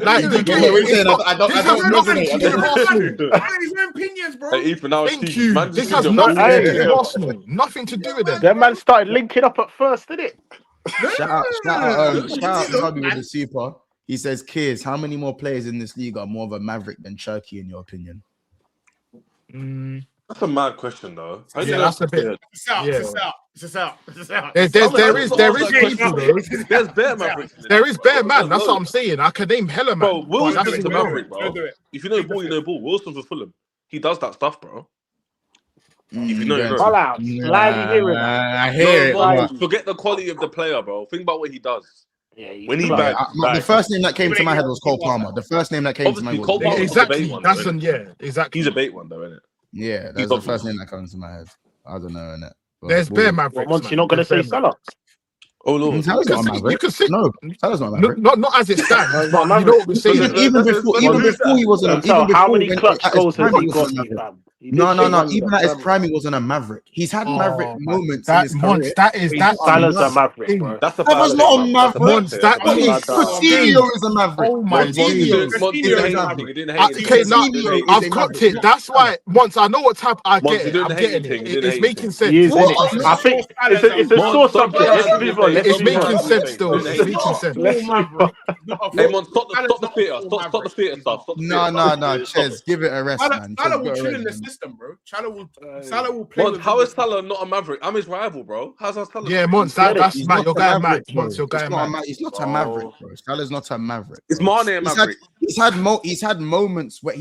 Like, I don't his own opinions, bro. Hey, Ethan, now thank you. This has nothing to do with Arsenal. Nothing to do with them. That man started linking up at first, didn't it? Shout out Bobby with the super. He says, "Kids, how many more players in this league are more of a maverick than Cherki, in your opinion?" That's a mad question, though. That's a bit. It's out. There is people though. There's bear mavericks. There is bear man. That's what I'm saying. I could name hella man. Bro, Wilson's a maverick, bro. If you know ball, you know ball. Wilson for Fulham. He does that stuff, bro. If you know, you know. I hear it. Forget the quality of the player, bro. Think about what he does. Yeah, when he back, the first name that came to my head was Cole Palmer. The first name that came to my head was exactly. That's exactly. He's a bait one, though, isn't it? Yeah, that's the first name that comes to my head. I don't know, innit? There's bear mavericks. Once you're not gonna say Salah. Oh no, you can say no. Salah's not maverick. Not as it stands. You know what we're saying. Even before he wasn't. How many clutch goals has he got? No. Even at his prime, he wasn't a maverick. He's had maverick moments in his career. That's Salah's a maverick, bro. That was not a maverick. Coutinho is a maverick. Oh my God. Okay, now I've clocked it. That's why once I know what type I get, I'm getting it. It's making sense. I think it's a sore subject. Let's move on. on, let's it's move making on. sense still. Let's It's move making on. sense. Let's move on. Hey, man, stop the theatre. Stop the theatre stuff. Stop the theatre stuff. No, Ches, give it a rest, man. Ches, Salah will give it a chill in rest, the man. system, bro. Salah will play Mons, with how him. is Salah not a Maverick? I'm his rival, bro. How's our Salah? Yeah, Mons, Get it. that's He's Matt. not Your a guy maverick, Matt. bro. Mons, your guy Matt. He's not a maverick, bro. Salah's not a maverick. It's Bro. Mane a Maverick. He's had moments where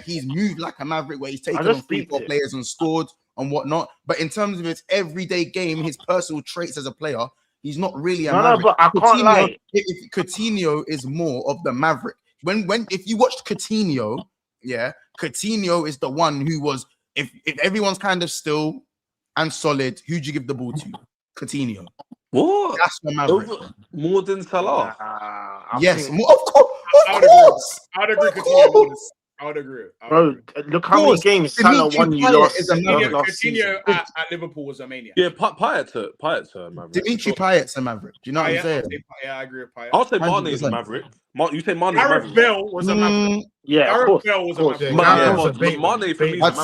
he's moved like a maverick, where he's taken on 3-4 players and scored and whatnot. But in terms of his everyday game, his personal traits as a player, he's not really a maverick. No, but I can't lie. If Coutinho is more of the maverick. If you watched Coutinho, yeah, Coutinho is the one who was, if everyone's kind of still and solid, who'd you give the ball to? Coutinho. What? That's the maverick. More than Salah. Yes, of course. I would agree. Coutinho. I would agree. Bro, look how many games Salah won you lost. Coutinho at Liverpool was a maniac. Yeah, Payet's a Maverick. Dimitri Payet's a maverick. Do you know what I'm saying? Yeah, I agree with Payet. I'll say Mane is a Maverick. You say Mane is a Gareth Maverick. Bale was a maverick. Yeah, of course. Bale was a maverick. Mane for me. I'd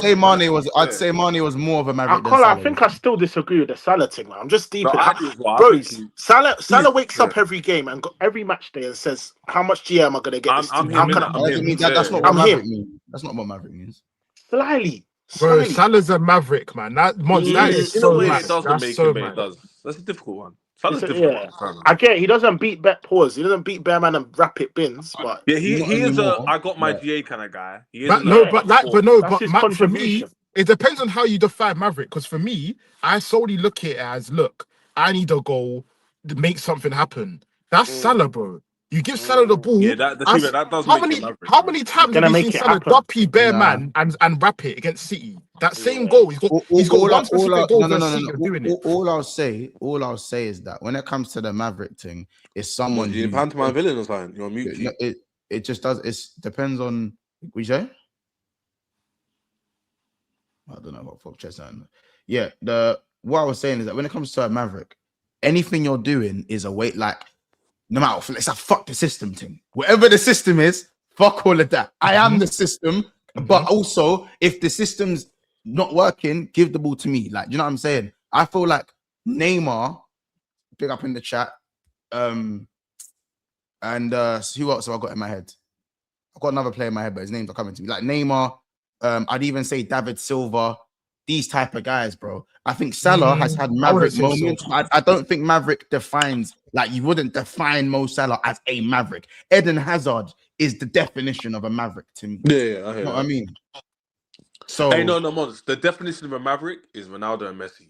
say Mane was more of a maverick. I think I still disagree with the Salah thing, man. I'm just deep bro, Salah wakes up every game and every match day and says, "How much GM am I gonna get?" That's not what maverick means. That's not what maverick means. Slightly. Bro, Salah's a maverick, man. That is so mad. That's so mad. That's a difficult one. I get it. He doesn't beat He doesn't beat Bearman and rapid bins, but yeah, he is I got my GA kind of guy. He is but Matt, for me, it depends on how you define maverick. Because for me, I solely look at it as, look, I need a goal to make something happen. That's Salah, bro. You give Salah the ball. Yeah, that does how make many times have you seen Salah duppy Bearman and rap it against City? That same goal. He's got one specific goal against City doing it. All I'll say is that when it comes to the maverick thing, it's someone you pantomime villain or something. You're on mute. It just does. It depends on. What you say? I don't know what fuck chest on. Yeah, what I was saying is that when it comes to a maverick, anything you're doing is a weight like. No matter, it's a fuck the system thing. Whatever the system is, fuck all of that. I am the system, but also if the system's not working, give the ball to me. Like, you know what I'm saying? I feel like Neymar, pick up in the chat, and who else have I got in my head? I've got another player in my head, but his name's not coming to me. Like Neymar, I'd even say David Silva. These type of guys, bro. I think Salah has had maverick moments. I don't think maverick defines, like you wouldn't define Mo Salah as a maverick. Eden Hazard is the definition of a maverick to me. Yeah, I hear you know what I mean? So no, Mons. The definition of a maverick is Ronaldo and Messi.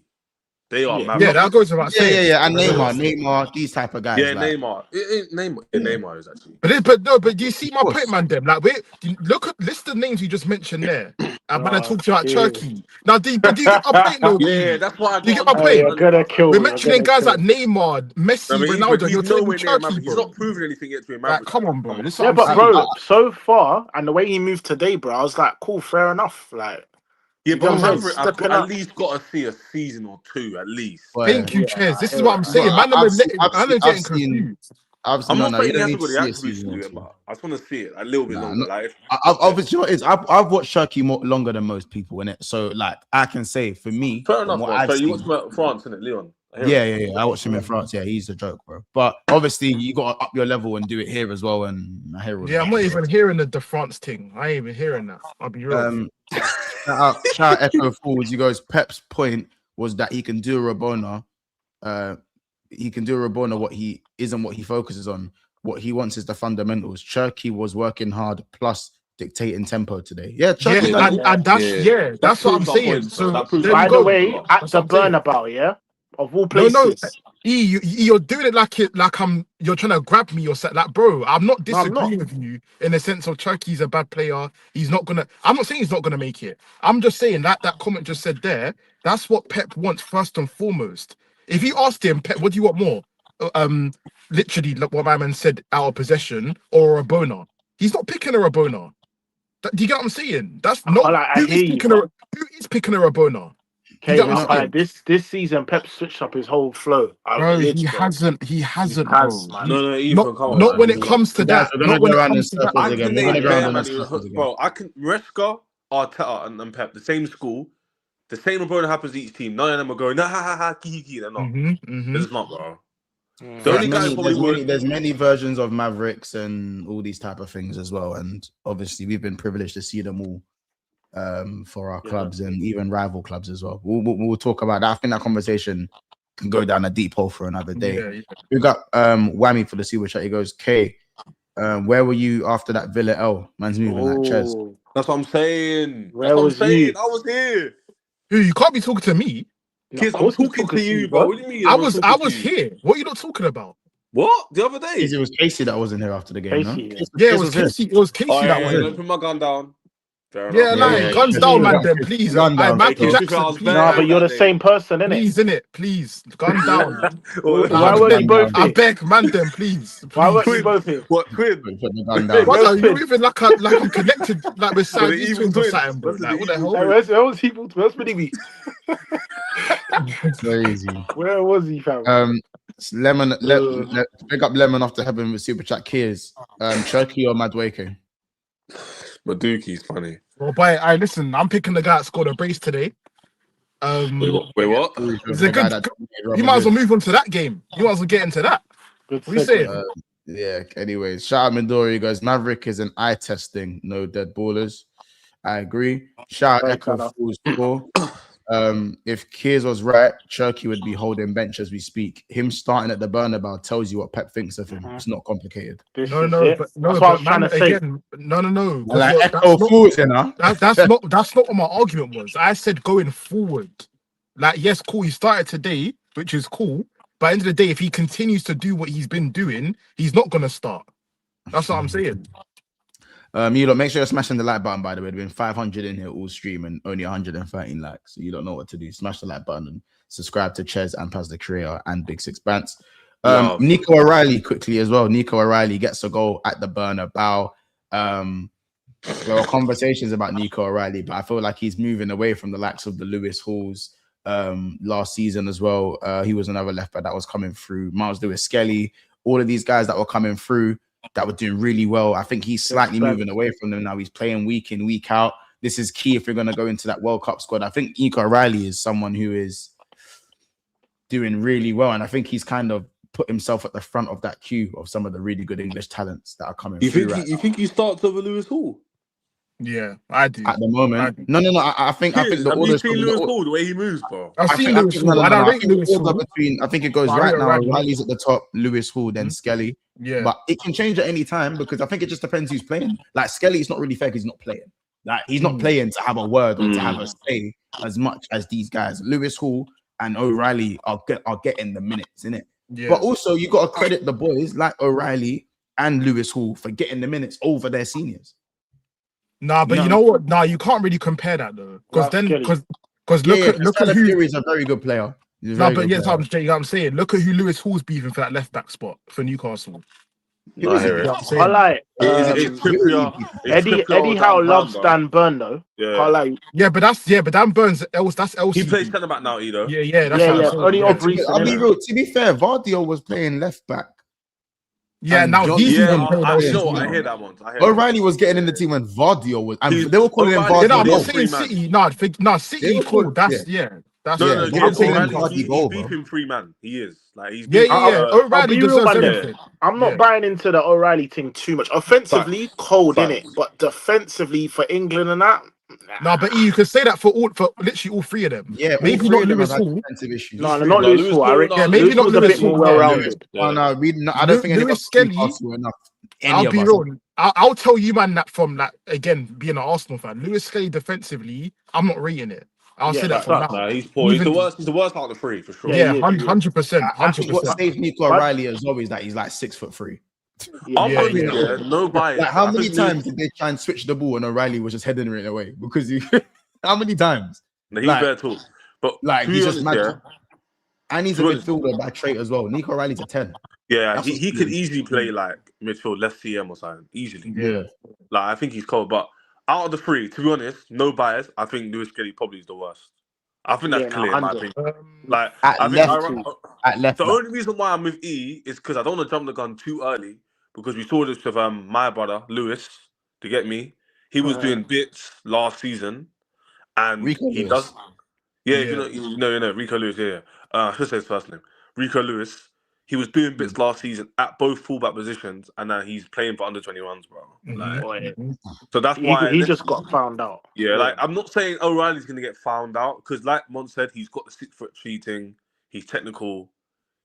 They are maverick. Yeah, that goes without saying. Yeah. And Neymar, these type of guys. Yeah, like. Neymar is actually. But do you see my point, man? Them like, list the names you just mentioned there. I'm gonna talk to you about Cherki. Now, do you get my point? No, yeah, that's why. Do you get my point? We're mentioning guys like Neymar, Messi, Ronaldo. You're telling me Cherki, he's not proven anything yet to be maverick. Like, come on, bro. Yeah, but bro, so far and the way he moved today, bro, I was like, cool, fair enough. Like. Yeah, but maverick, I've at least got to see a season or two, at least. Thank you, Ches. This is what I'm saying. Man, I'm getting confused. I'm not saying he hasn't got the attributes to do it, but I just want to see it a little bit longer. Like, obviously, what it is, I've watched Cherki longer than most people in it, so like I can say for me, fair enough. So you watched France, innit, Leon? Yeah. I watched him in France. Yeah, he's a joke, bro. But obviously, you got to up your level and do it here as well. And I'm not even hearing the France thing. I ain't even hearing that. I'll be real. Shout out Echo Fools. He goes, Pep's point was that he can do a Rabona. He can do a Rabona what he focuses on. What he wants is the fundamentals. Cherki was working hard plus dictating tempo today. Yeah, that's what I'm saying. So by the way, at the burnabout, yeah. Of all places, you're doing it like you're trying to grab me or like, bro. I'm not disagreeing with you in the sense of Cherki's a bad player. I'm not saying he's not gonna make it. I'm just saying that comment just said there. That's what Pep wants first and foremost. If you asked him, Pep, what do you want more? Literally, like what my man said, out of possession or a Rabona. He's not picking a Rabona. Do you get what I'm saying? That's not who is picking a Rabona. Okay, this season, Pep switched up his whole flow. Bro, he hasn't. Man. No, Ethan, not when it comes to that. Not when it comes to that. Bro, I can Reska, Arteta, and Pep, the same school. the same abroad happens to each team. None of them are going, nah, ha, ha, ha, ki. They're not. They're just not, bro. The only guy there's many versions of Mavericks and all these type of things as well. And obviously, we've been privileged to see them all for our clubs and even rival clubs as well. We'll talk about that. I think that conversation can go down a deep hole for another day. We got Whammy for the super chat. He goes, K, where were you after that Villa L? Man's moving like Ches. That's what I'm saying. I was here. Who, you can't be talking to me. Kids, I'm talking to you, bro. What do you mean? I was here. What are you not talking about? What? The other day? It was Casey that wasn't here after the game, no? Yeah, it was Casey. It was Casey that was here. Put my gun down. Guns down, man. Then please. Michael Jackson. Nah, but you're the same person, innit? Please, innit? Please, gun down. Why were you both here? I beg, man. Then please. Why were you both here? What, Quid? What are you even like I'm connected like with Sam Eastwood or something, bro? Like what the hell? Where was he? Where's Billy? Crazy. Where was he, fam? Lemon, pick up Lemon off the heaven with super chat. Kiers, Cherki or Madweke? Maduki's funny. Well, boy, listen. I'm picking the guy that scored a brace today. Wait, what? It's a good. You might as well move on to that game. You might as well get into that. What you saying? Yeah. Anyways, shout out Midori. Guys, Maverick is an eye testing. No dead ballers. I agree. Shout out Echo Fools 4. If Kiers was right, Cherki would be holding bench as we speak. Him starting at the Bernabeu tells you what Pep thinks of him. It's not complicated. That's what I was trying to say. Again, no. Like Echo Fools, you know. That's not what my argument was. I said going forward. Like, yes, cool. He started today, which is cool. But at the end of the day, if he continues to do what he's been doing, he's not gonna start. That's what I'm saying. You lot, make sure you're smashing the like button, by the way. There's been 500 in here all stream and only 113 likes. So you don't know what to do. Smash the like button and subscribe to Ches and Paz the Creator and Big Six Bants. Nico O'Reilly quickly as well. Nico O'Reilly gets a goal at the Bernabeu. There are conversations about Nico O'Reilly, but I feel like he's moving away from the likes of the Lewis Halls last season as well. He was another left back that was coming through. Miles Lewis Skelly, all of these guys that were coming through that were doing really well. I think he's slightly moving away from them now. He's playing week in, week out. This is key if we're going to go into that World Cup squad. I think Nico O'Reilly is someone who is doing really well, and I think he's kind of put himself at the front of that queue of some of the really good English talents that are coming through. You think he starts over Lewis Hall? Yeah, I do. At the moment, no. I think the orders. Lewis Hall, the way he moves, bro. I've seen Lewis Hall. I don't rate Lewis Hall. I think it goes right now. Riley's at the top, Lewis Hall, then Skelly. Yeah, but it can change at any time because I think it just depends who's playing. Like Skelly, it's not really fair because he's not playing. Like he's not playing to have a word or to have a say as much as these guys. Lewis Hall and O'Reilly are getting the minutes in it. Yeah. But also you got to credit the boys like O'Reilly and Lewis Hall for getting the minutes over their seniors. Nah, but you know what? Nah, you can't really compare that though, because look at who is a very good player. I'm saying, look at who Lewis Hall's beefing for that left back spot for Newcastle. I like Eddie Howe loves Dan Burn though. Yeah, but Dan Burns that's LCB. He plays centre back now, though. Yeah. Only off recently. I'll be real. To be fair, Vardio was playing left back. Yeah, now he's even playing. I hear that one. O'Reilly was getting in the team when Vardio was. They were calling him Vardio. I'm not saying City. City cool. That's he's beefing 3-man. He is O'Reilly deserves everything. I'm not buying into the O'Reilly thing too much. Offensively, cold in it, but defensively for England and that. No, but you could say that for literally all three of them. Yeah, maybe not Lewis Hall. No, not Lewis Hall. Yeah, maybe not Lewis Hall. Well-rounded. I don't think Lewis Skelly. I'll be real. I'll tell you, man, that from again being an Arsenal fan, Lewis Skelly defensively, I'm not rating it. I'll say that for now. Nah, he's poor. He's the worst out of the three for sure. Yeah, 100%. What saves Nico O'Reilly as well is that he's like 6'3". No bias. Like, how many times did they try and switch the ball and O'Reilly was just heading it away? Because how many times? He's better too. But like he's just mad. And he's a midfielder by trait as well. Nico O'Reilly's a 10. Yeah, he could easily play like midfield, left CM or something. Easily. Yeah. Like I think he's cold, but out of the three, to be honest, no bias. I think Lewis Kelly probably is the worst. I think that's clear in my opinion. The only reason why I'm with E is because I don't want to jump the gun too early because we saw this with my brother Lewis. To get me, he was doing bits last season, and he does. Yeah, if you know, Rico Lewis. Yeah. I should say his first name. Rico Lewis. He was doing bits last season at both fullback positions, and now he's playing for under-21s, bro. So that's why he just got found out. Yeah, like I'm not saying O'Reilly's going to get found out because, like Mon said, he's got the 6-foot cheating. He's technical.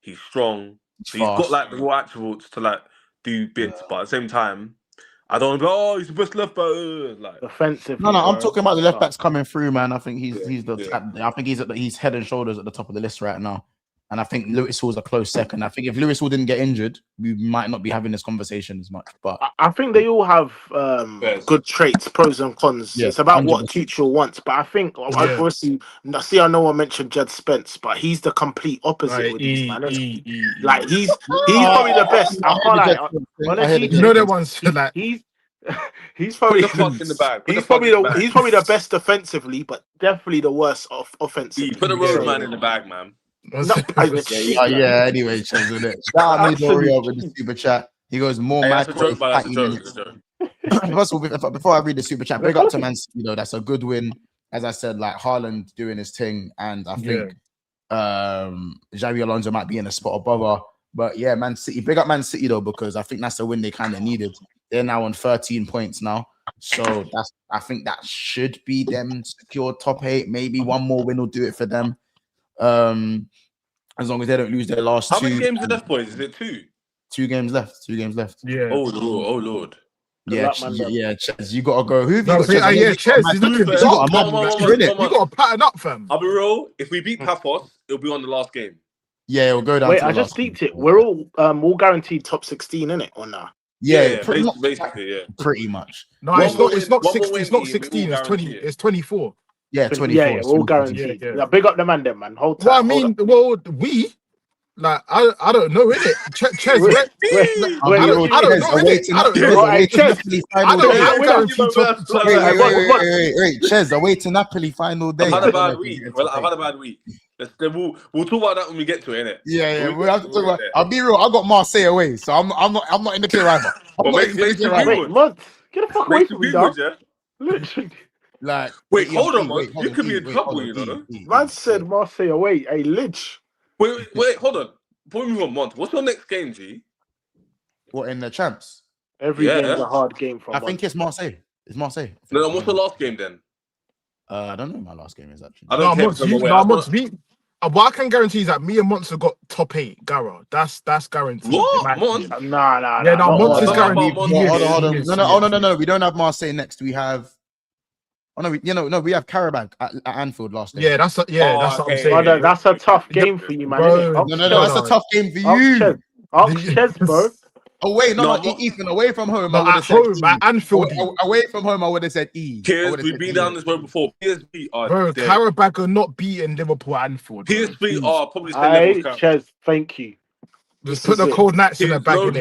He's strong. So he's got like the raw attributes to like do bits, but at the same time, I don't want to be. Oh, he's the best left back. Like offensive. No, I'm talking about the left backs coming through, man. I think he's I think he's head and shoulders at the top of the list right now. And I think Lewis Hall's a close second. I think if Lewis Hall didn't get injured, we might not be having this conversation as much. But I think they all have good traits, pros and cons. Yeah, it's about 100%. what Tuchel wants. But I think, obviously, I know I mentioned Jed Spence, but he's the complete opposite with these man. Like he's probably the best. I can't like. You know that one's like He's probably put the fuck in the bag. He's probably the best defensively, but definitely the worst offensively. Put the road man in the bag, man. Anyway, Chaz, isn't it? Shout out Midori over the super chat. He goes more mad. That's a joke. First of all, before I read the super chat, big up to Man City, that's a good win. As I said, like Haaland doing his thing, and I think Xabi Alonso might be in a spot above her. But yeah, Man City, big up Man City though, because I think that's the win they kind of needed. They're now on 13 points now, so I think that should be them secure top 8. Maybe one more win will do it for them. As long as they don't lose their last 2. How many games are left, boys? Is it 2? 2 games left. 2 games left. Yeah. Oh Lord. Yeah, Chez, you gotta go. Who have you got? Chez, he's looking you got to pattern up, fam. I'll be real. If we beat Paphos, it'll be on the last game. Yeah, it'll go down. Wait, I just deeped it. We're all guaranteed top 16, innit, or nah? Yeah, basically, pretty much. No, it's not 16. It's 20. It's 24. Yeah, 24. Yeah, we're all guaranteed. Yeah, big up the man, then, man. Hold tight. Well, I mean, we. Like I don't know, innit? Chez, wait, Chez, away to Napoli final day. I've had a bad week. We'll talk about that when we get to it, innit? Yeah. We'll have to talk about. I'll be real. I got Marseille away, so I'm not in the clear either. Wait, get the fuck away from me, dog. Literally. Like, wait, hold on, man. You could be in trouble, you know. Man said Marseille away. Hey, Lich. Wait, hold on. Before we move on, Mont, what's your next game, G? What, in the champs? Every game's a hard game for I think it's Marseille. It's Marseille. No, what's the last game then? I don't know what my last game is actually. What I can guarantee is that me and Mons have got top 8, Gara. That's guaranteed. What? Mons? Nah. Yeah, no, Mons is guaranteed. Hold on. No. We don't have Marseille next. We have. Oh no, we have Karabakh at Anfield last day. Yeah, that's what I'm saying. Oh, that's a tough game for you, man. No, that's a tough game for you. Chez, bro. Away, Ethan, away from home. At home, at Anfield. Away from home, I would have said E. We've been down this road before. PSV are bro, Karabakh are not beating Liverpool at Anfield. PSV are probably still Chez, thank you. Just put the cold nights in the bag.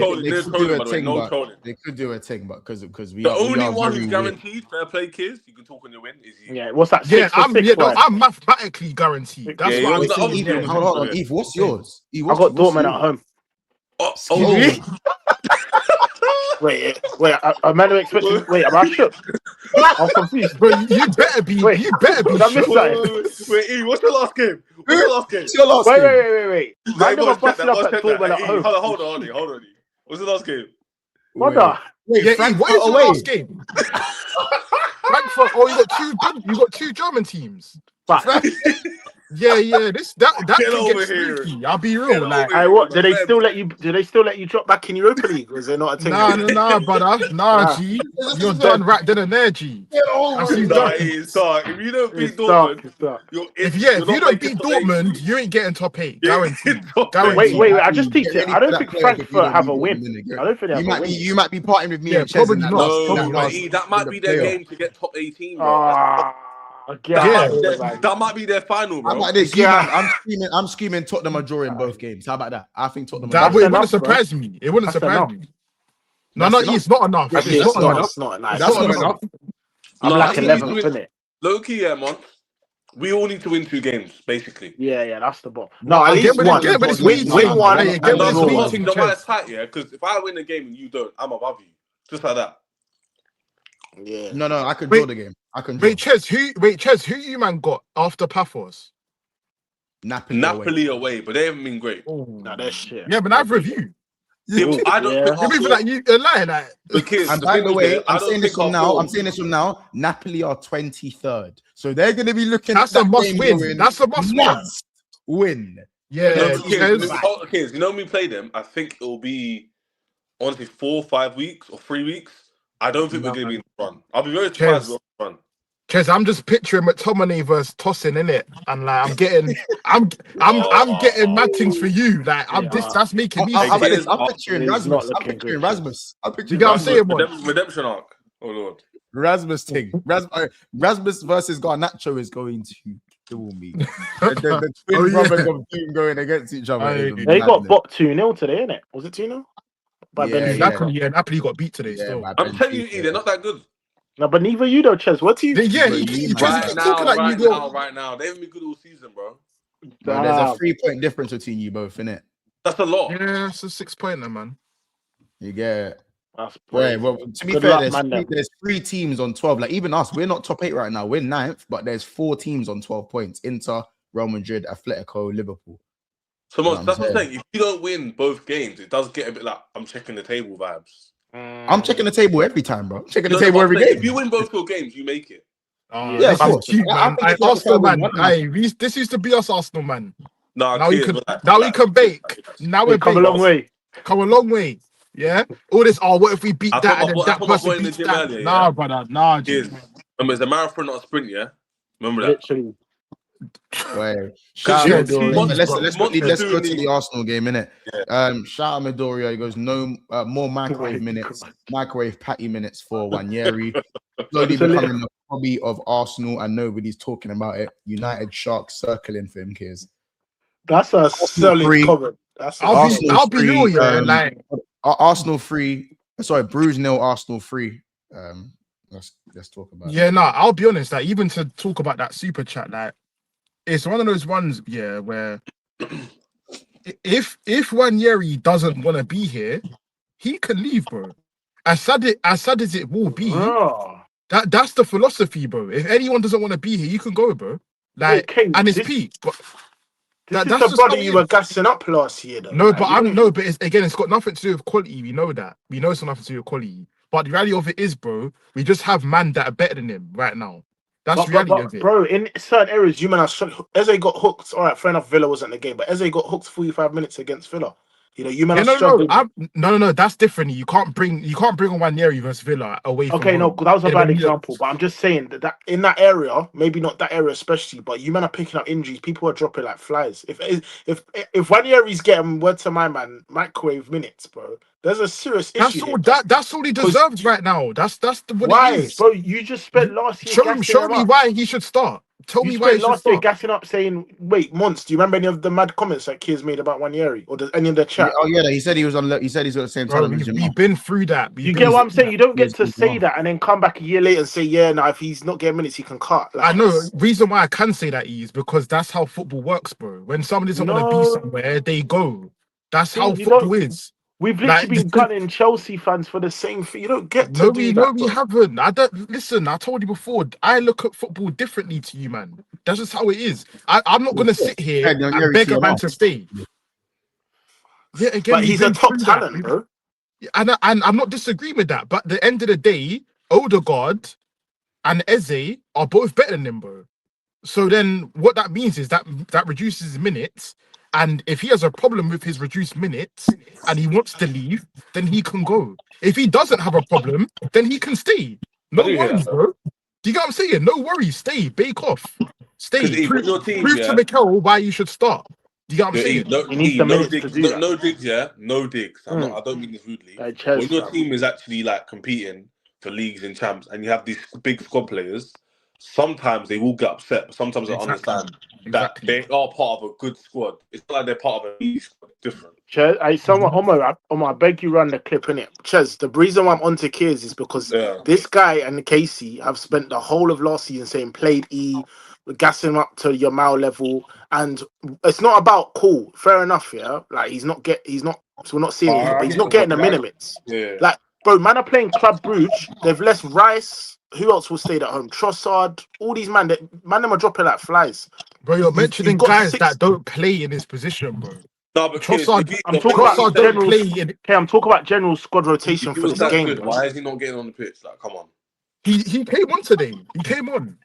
They could do a thing, but because we the only one who's guaranteed fair play, kids, you can talk on your win is you. Yeah, what's that? I'm mathematically guaranteed. That's what I'm saying. Hold on, Eve, what's yours? I got Dortmund at home. Wait, a man expecting. Wait, am I shook? I'm confused. Bro, you better be. Wait, you better be. I missed that. Wait, E, what's your last game? Wait. I'm gonna bust it up at Dortmund at home. Hold on. What's the last game? What the? Wait, what is the last game? Frankfurt. Oh, you got two German teams. Yeah. That Get over gets here. freaky. I'll be real. Like, what? Did they still let you drop back in Europa League? Was there not a thing? Nah, brother. Nah, G. You're done right then and there, G. If you don't beat Dortmund, if you don't beat Dortmund, you ain't getting top 8. Guaranteed. Wait. I just teach it. I don't think Frankfurt have a win. I don't think they have a win. You might be partying with me. Yeah, probably not. That might be their game to get top 18. That might be their final, bro. I'm screaming Tottenham are drawing both games. How about that? I think Tottenham. It wouldn't surprise me. It wouldn't surprise me. No, it's not enough. It's not enough. I'm like 11th, isn't it? Low-key, man. We all need to win 2 games, basically. Yeah, that's the ball. No, at least one. Win one. It's tight, yeah. Because if I win a game and you don't, I'm above you. Just like that. Yeah. No, I could draw the game. I can. Wait, Ches, who you man got after Paphos? Napoli away, but they haven't been great. Nah, that's shit. Yeah, but I've reviewed. I don't think You're moving like you a lie, like. And by the way, I'm saying this from now. Napoli are 23rd, so they're going to be looking. That's at a must win. That's a must win. Yeah. Kids, you know when we play them, I think it will be honestly 4 or 5 weeks or 3 weeks. I don't think we're going to be in the run. I'll be very surprised with the run. Cause I'm just picturing McTominay versus Tosin in it, and like I'm getting mad things for you. Like that's making me. I'm picturing Rasmus. I'm picturing Rasmus. You get what I'm saying, Redemption arc. Oh Lord. Rasmus thing. Rasmus versus Garnacho is going to kill me. the twin brothers of doom going against each other. They got bought 2-0 today, innit? Was it 2-0? Napoli got beat today. Still, I'm telling you, they're not that good. No, but neither you though, Ches. What do you? Right now, they haven't been good all season, bro. There's a 3-point difference between you both, innit? That's a lot. Yeah, it's a 6-pointer, man. You get. Well, to be fair, there's 3 teams on 12. Like even us, we're not top 8 right now. We're 9th, but there's 4 teams on 12 points: Inter, Real Madrid, Atletico, Liverpool. So that's what I'm saying. If you don't win both games, it does get a bit like I'm checking the table vibes. I'm checking the table every time, bro. Checking the table every game. If you win both your games, you make it. Yeah, that's cute, man. Arsenal man. This used to be us, Arsenal man. Now we can bake. Now we're come a long way. Come a long way. Yeah. All this. What if we beat that and then that person beats that? Earlier, nah, brother. Nah. Remember, it's a marathon, not a sprint. Yeah. Remember that. Literally. Wait, let's go to the Arsenal game, innit? Yeah. Shout out Midoriya. He goes, no more microwave minutes, microwave patty minutes for Wanyeri. Slowly becoming the hobby of Arsenal, and nobody's talking about it. United Sharks circling for him, kids. That's a solid comment. I'll be real, yeah. Like Arsenal 3. Sorry, Bruges 0, Arsenal 3. Let's talk about. Yeah, I'll be honest. Like even to talk about that super chat, like. It's one of those ones, where if Wanyeri doesn't want to be here, he can leave, bro. As sad as it will be, that's the philosophy, bro. If anyone doesn't want to be here, you can go, bro. Like, King, and it's peak. But that's the body you were gassing up last year, though. No, like, but it's got nothing to do with quality. We know that. We know it's got nothing to do with quality. But the reality of it is, bro, we just have man that are better than him right now. That's reality of it. Bro, in certain areas, you man are Eze got hooked. All right, fair enough, Villa wasn't the game, but Eze got hooked 45 minutes against Villa. You know, you man are struggling. No, that's different. You can't bring on Wanyeri versus Villa away from that was a bad example, but I'm just saying that in that area, maybe not that area especially, but you man are picking up injuries. People are dropping like flies. If Wanyeri's getting, word to my man, microwave minutes, bro, there's a serious issue. That's all he deserves right now. That's what why, it is. Bro, you just spent last year. Show me why he should start. Tell me why he should start. Gassing up saying, wait, Mons, do you remember any of the mad comments that Kiers made about Wanyeri? Or does any of the chat? He said he was on. He said he's got the same television. We've been through that. You get what I'm saying? You don't get to say that and then come back a year later and say, if he's not getting minutes, he can cut. Like, I know. Reason why I can say that is because that's how football works, bro. When somebody doesn't want to be somewhere, they go. That's how football is. We've literally been gunning Chelsea fans for the same thing. You don't get to do that. No, we haven't. I don't listen. I told you before. I look at football differently to you, man. That's just how it is. I'm not gonna sit here and beg a man to stay. Yeah, again, but he's a top talent, bro. And I'm not disagreeing with that. But at the end of the day, Odegaard and Eze are both better than him, bro. So then, what that means is that reduces his minutes. And if he has a problem with his reduced minutes and he wants to leave, then he can go. If he doesn't have a problem, then he can stay. No worries, bro. Do you get what I'm saying? No worries. Stay. Bake off. Stay. Prove to Mikel why you should start. Do you get what I'm saying? No digs, yeah? No digs. I don't mean this rudely. When your team is actually like competing for leagues and champs and you have these big squad players, sometimes they will get upset, but sometimes they understand that they are part of a good squad. It's not like they're part of a league squad. Different. I beg you run the clip, innit? Ches, the reason why I'm onto Kiers is because this guy and Casey have spent the whole of last season saying played E, gassing him up to your Mao level, and it's not about fair enough, yeah. Like we're not seeing it, but he's not getting the minutes. Yeah. Like bro, man are playing Club Brugge. They've left Rice. Who else will stay at home? Trossard. All these man, them are dropping like flies. Bro, you're mentioning got guys 6 that don't play in his position, bro. No, but Trossard, I'm talking about don't play general. in. Okay, I'm talking about general squad rotation He for was this that game. good. Bro. Why is he not getting on the pitch? Like, come on. He came on today. He came on.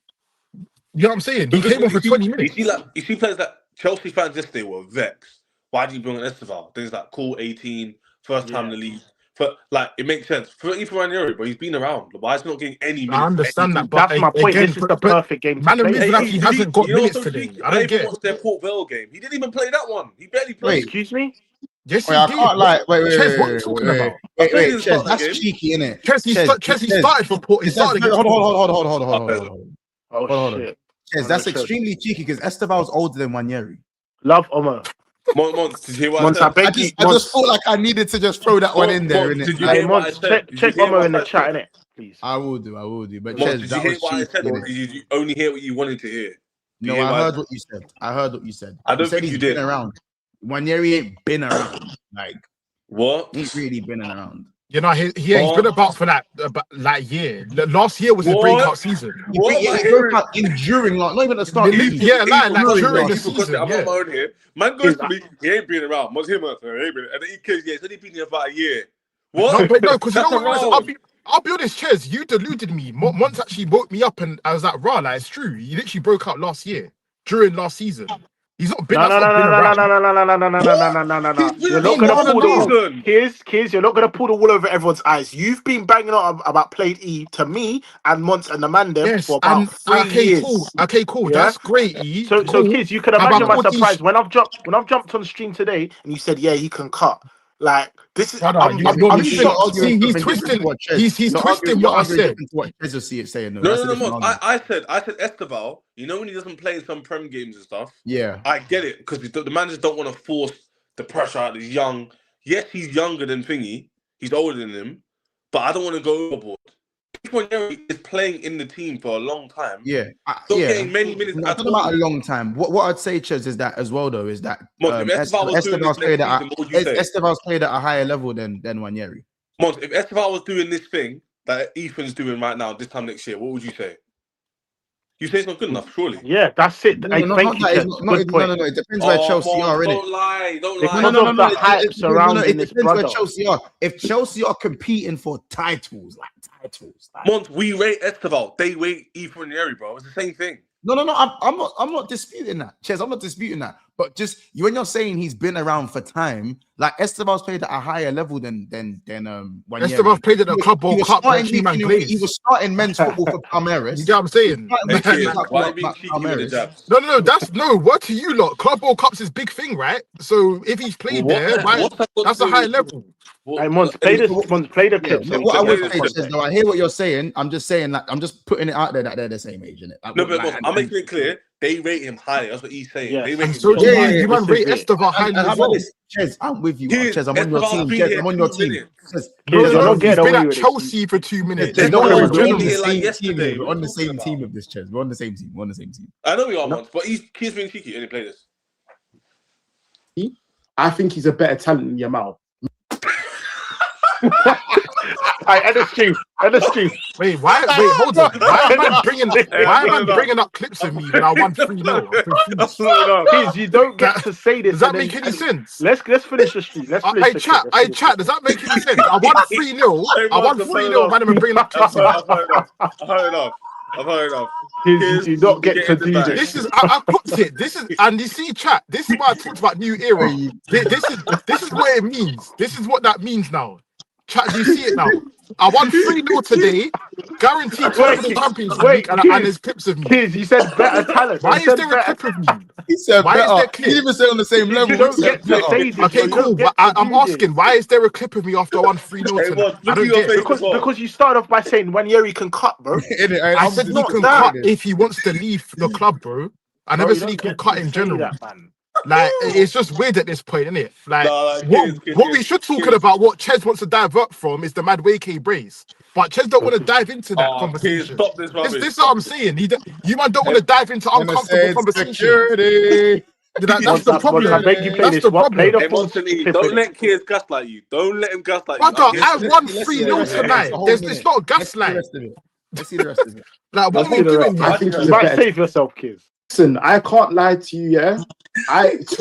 You know what I'm saying? He came on for 20 minutes. You see players that Chelsea fans yesterday were vexed. Why do you bring on Esteval? Things like cool 18, first time in the league. But like, it makes sense for Ranieri, but he's been around. Why is he not getting any minutes? I understand that, but that's my point. Again, this is the perfect game to play. He hasn't got minutes today. I don't get it. Their Port Vale game. He didn't even play that one. He barely played. Excuse me? Yes, I can't lie. Wait, Ches, that's cheeky, innit? Ches, he started for Port. He started against Hold on. Shit. Ches, that's extremely cheeky because Esteval's older than Ranieri. Love Omo. Did you hear what I said? I just felt like I needed to just throw that one in there, innit? Did you hear what I said? Check Omo in the chat, innit? Please. I will do. But Did Ches, you hear what I said, or did you only hear what you wanted to hear? No, I heard what you said. I don't think you did. Around. Ranieri ain't been around. Like, what? He's really been around. You know, he's been about for that year. Last year was his breakout season. He broke out during, like, not even the start. During the season. I'm on my own here. Man goes to me, he ain't been around. What's him? And then he says, yeah, he's only been here about a year. What? No, because you know what? I'll be honest, Ches, you deluded me. Monts actually woke me up, and I was like, "Rah, like it's true. He literally broke out last year during last season. He's not been. No. You're not gonna pull the kids. You're not gonna pull the wool over everyone's eyes. You've been banging on about played E to me and Monts and the man them for about 3 years. Okay, cool. Yeah? That's great. E. So kids, you can imagine my surprise when I've jumped on the stream today and you said, yeah, he can cut. Like this is. I'm shocked. See, he's twisting. He's twisting what I said. What Ches saying? No. I said Esteval. You know when he doesn't play in some Prem games and stuff. Yeah, I get it because the managers don't want to force the pressure out. He's young. Yes, he's younger than Thingy. He's older than him, but I don't want to go overboard. Ranieri is playing in the team for a long time. Yeah, getting many minutes. Not about a long time. What I'd say, Ches, is that as well though is that Esteval's played at a higher level than Ranieri. Mons, if Esteval was doing this thing that Ethan's doing right now, this time next year, what would you say? You say it's not good enough, surely. Yeah, that's it. No, it depends where Chelsea are, innit? Don't lie. No. The hype surrounding this brother. Where Chelsea are. If Chelsea are competing for titles. Mont, we rate Esteval. They rate Ethan Ranieri, bro. It's the same thing. No. I'm not disputing that, Ches. I'm not disputing that. But just when you're saying he's been around for time, like Esteval's played at a higher level than Ranieri. Esteval's played at a Club World Cup. He was starting men's football for Palmeiras. You get what I'm saying? Why are you being cheeky with the jabs? No. That's what to you lot. Club World Cup's his big thing, right? So if he's played there, that's a high level. Monts, play the clip. What I would say is, though, I hear what you're saying. I'm just saying that I'm just putting it out there that they're the same age, innit? No, but I'm making it clear. They rate him higher. That's what he's saying. Yeah. They rate him you man rate Esteval highly as well. Ches, I'm with you. Ches, I'm on your team. Ches, I'm on your team. He's been at Chelsea for 2 minutes. We're on the same team with this, Ches. We're on the same team. I know we are, Monts, but he's been cheeky and he played this. I think he's a better talent than Yamal. End the stream. Wait, hold on. Why am I bringing up clips of me when I won 3-0? Please, you don't get to say this. Does that make any sense? Let's finish the stream. Chat. Does that make any sense? I won 3-0. Man, I'm bringing up clips. I've heard enough. You don't get to do this. This is I put it. This is, and you see, chat. This is why I talked about new era. This is what it means. This is what that means now. Chat, do you see it now? I won 3-0 today, guaranteed to win the Champions League, and there's clips of me. Kids, you said better talent. Why is there a clip of me? He said why better. Is there clip? He didn't even say on the same level. You don't get to say this. Okay, cool. But I'm asking, why is there a clip of me after I won 3-0 tonight? I don't get it. Because you started off by saying Ranieri can cut, bro. I said he can cut if he wants to leave the club, bro. I never said he can cut in general. Like, it's just weird at this point, isn't it? Like, what we should talking about, what Ches wants to divert from, is the Madwake brace. But Ches don't want to dive into that conversation. This is what I'm saying. You man don't want to dive into uncomfortable conversation. That's the problem. I beg you play That's this. the What? Play problem. the full Don't let Kiers gaslight you. Don't let him gaslight you. Brother, I won 3-0 tonight. It's not a gaslight. Let's see the rest of it. Like, what are we doing here? I think You might save yourself, kids. Listen, I can't lie to you, yeah.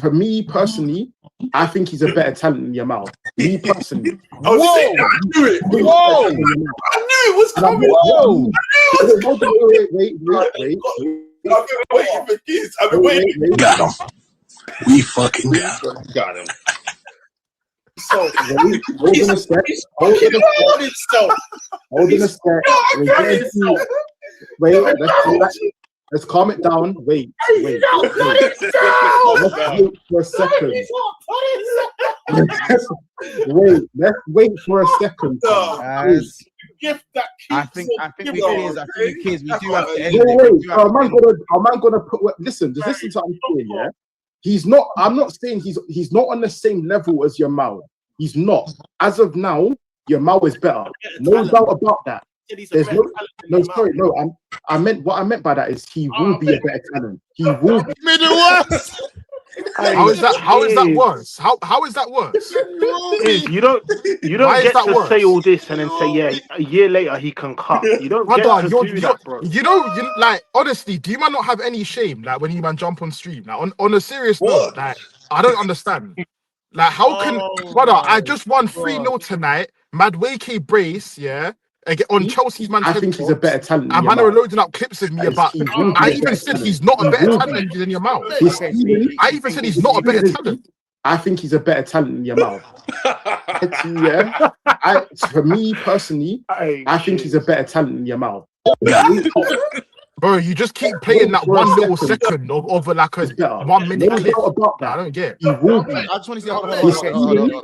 For me personally, I think he's a better talent than Yamal. Me personally. I knew it. Whoa! I knew it was coming. Whoa! Wait. I've been waiting for kids. I've been waiting. Got him. We fucking got him. Got him. So, hold on a sec. Wait, let's calm it down. Wait. Let's wait for a second. Let's wait for a second. I think we do have to end Wait. Our man gonna put. Listen, just listen to what I'm saying. Yeah, he's not. I'm not saying he's not on the same level as Yamal. He's not. As of now, Yamal is better. No doubt about that. There's no. I meant what I meant by that is he will be a better talent. He will be. How is that worse? How is that worse? You don't get to say all this and then say a year later he can cut. You don't get to do that, bro. You like honestly, do you man not have any shame like when you man jump on stream? Like on a serious note, like I don't understand. Like how can brother? I just won 3-0 tonight. Madwake brace, yeah. On Chelsea's man. I think he's a better talent. And man are loading up clips of me about. I even said he's not a better talent than Yamal. I even said he's not a better talent. I think he's a better talent than Yamal. Yeah. For me personally, I think he's a better talent than Yamal. Bro, you just keep playing that one little second of like a 1 minute clip. About that. I don't get it. He will be. I just want to see how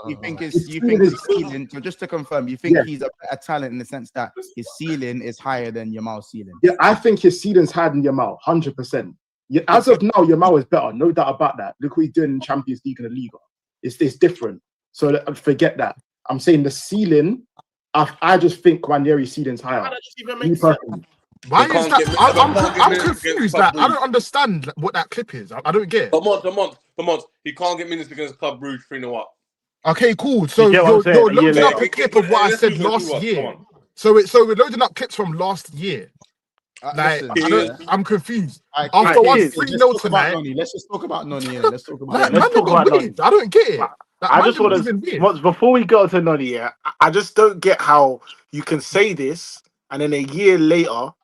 you think his ceiling. So just to confirm, you think he's a better talent in the sense that his ceiling is higher than Yamal's ceiling? Yeah, I think his ceiling's higher than Yamal, 100%. Yeah, as of now, Yamal is better, no doubt about that. Look what he's doing in Champions League and the Liga. It's different. So forget that. I'm saying the ceiling. I just think Ranieri's ceiling's higher. Why is that? I'm confused. Like, I don't understand what that clip is. I don't get it. The month. He can't get minutes against Club Brugge 3-0 up. Okay, cool. So you're loading up a clip of what I said last year. So we're loading up clips from last year. Like I'm confused. After 3-0 tonight, let's just talk about Noni. Let's talk about. Let's talk about Noni. I don't get it. I just want to. Before we go to Noni, I just don't get how you can say this and then a year later.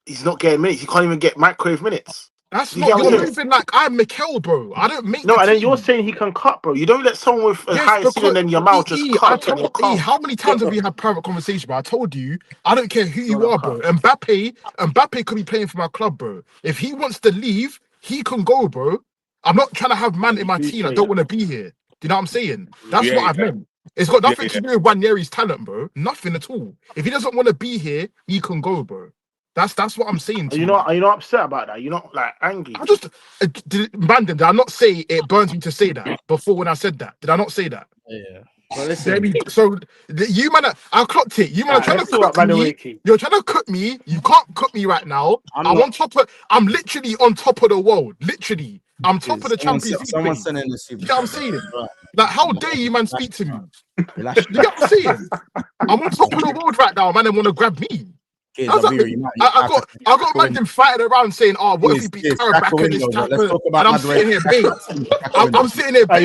He's not getting minutes. He can't even get microwave minutes. That's not. You're moving like I'm Mikel, bro. I don't make. No, and then you're saying he can cut, bro. You don't let someone with a higher ceiling than your mouth just cut. How many times have we had private conversation, bro? I told you, I don't care who you are, bro. Mbappe could be playing for my club, bro. If he wants to leave, he can go, bro. I'm not trying to have man in my team. I don't want to be here. Do you know what I'm saying? That's what I meant. It's got nothing to do with Ranieri's talent, bro. Nothing at all. If he doesn't want to be here, he can go, bro. That's what I'm saying. Are you not upset about that? You're not like angry. I just Brandon, did I not say it burns me to say that before when I said that? Did I not say that? Yeah. Well, listen. So you man, I clocked it. You man are trying to cook me. You're trying to cook me. You can't cook me right now. I'm literally on top of the world. Literally. I'm top of the Champions League. Someone's sending the super. You know what I'm saying? Like, how dare you, man, speak to me? You know what I'm saying? I'm on top of the world right now, man, and want to grab me. I got man fighting around saying, "Oh, what if he beat Karabakh and this happened?" And I'm sitting here, mate. I'm sitting here, mate.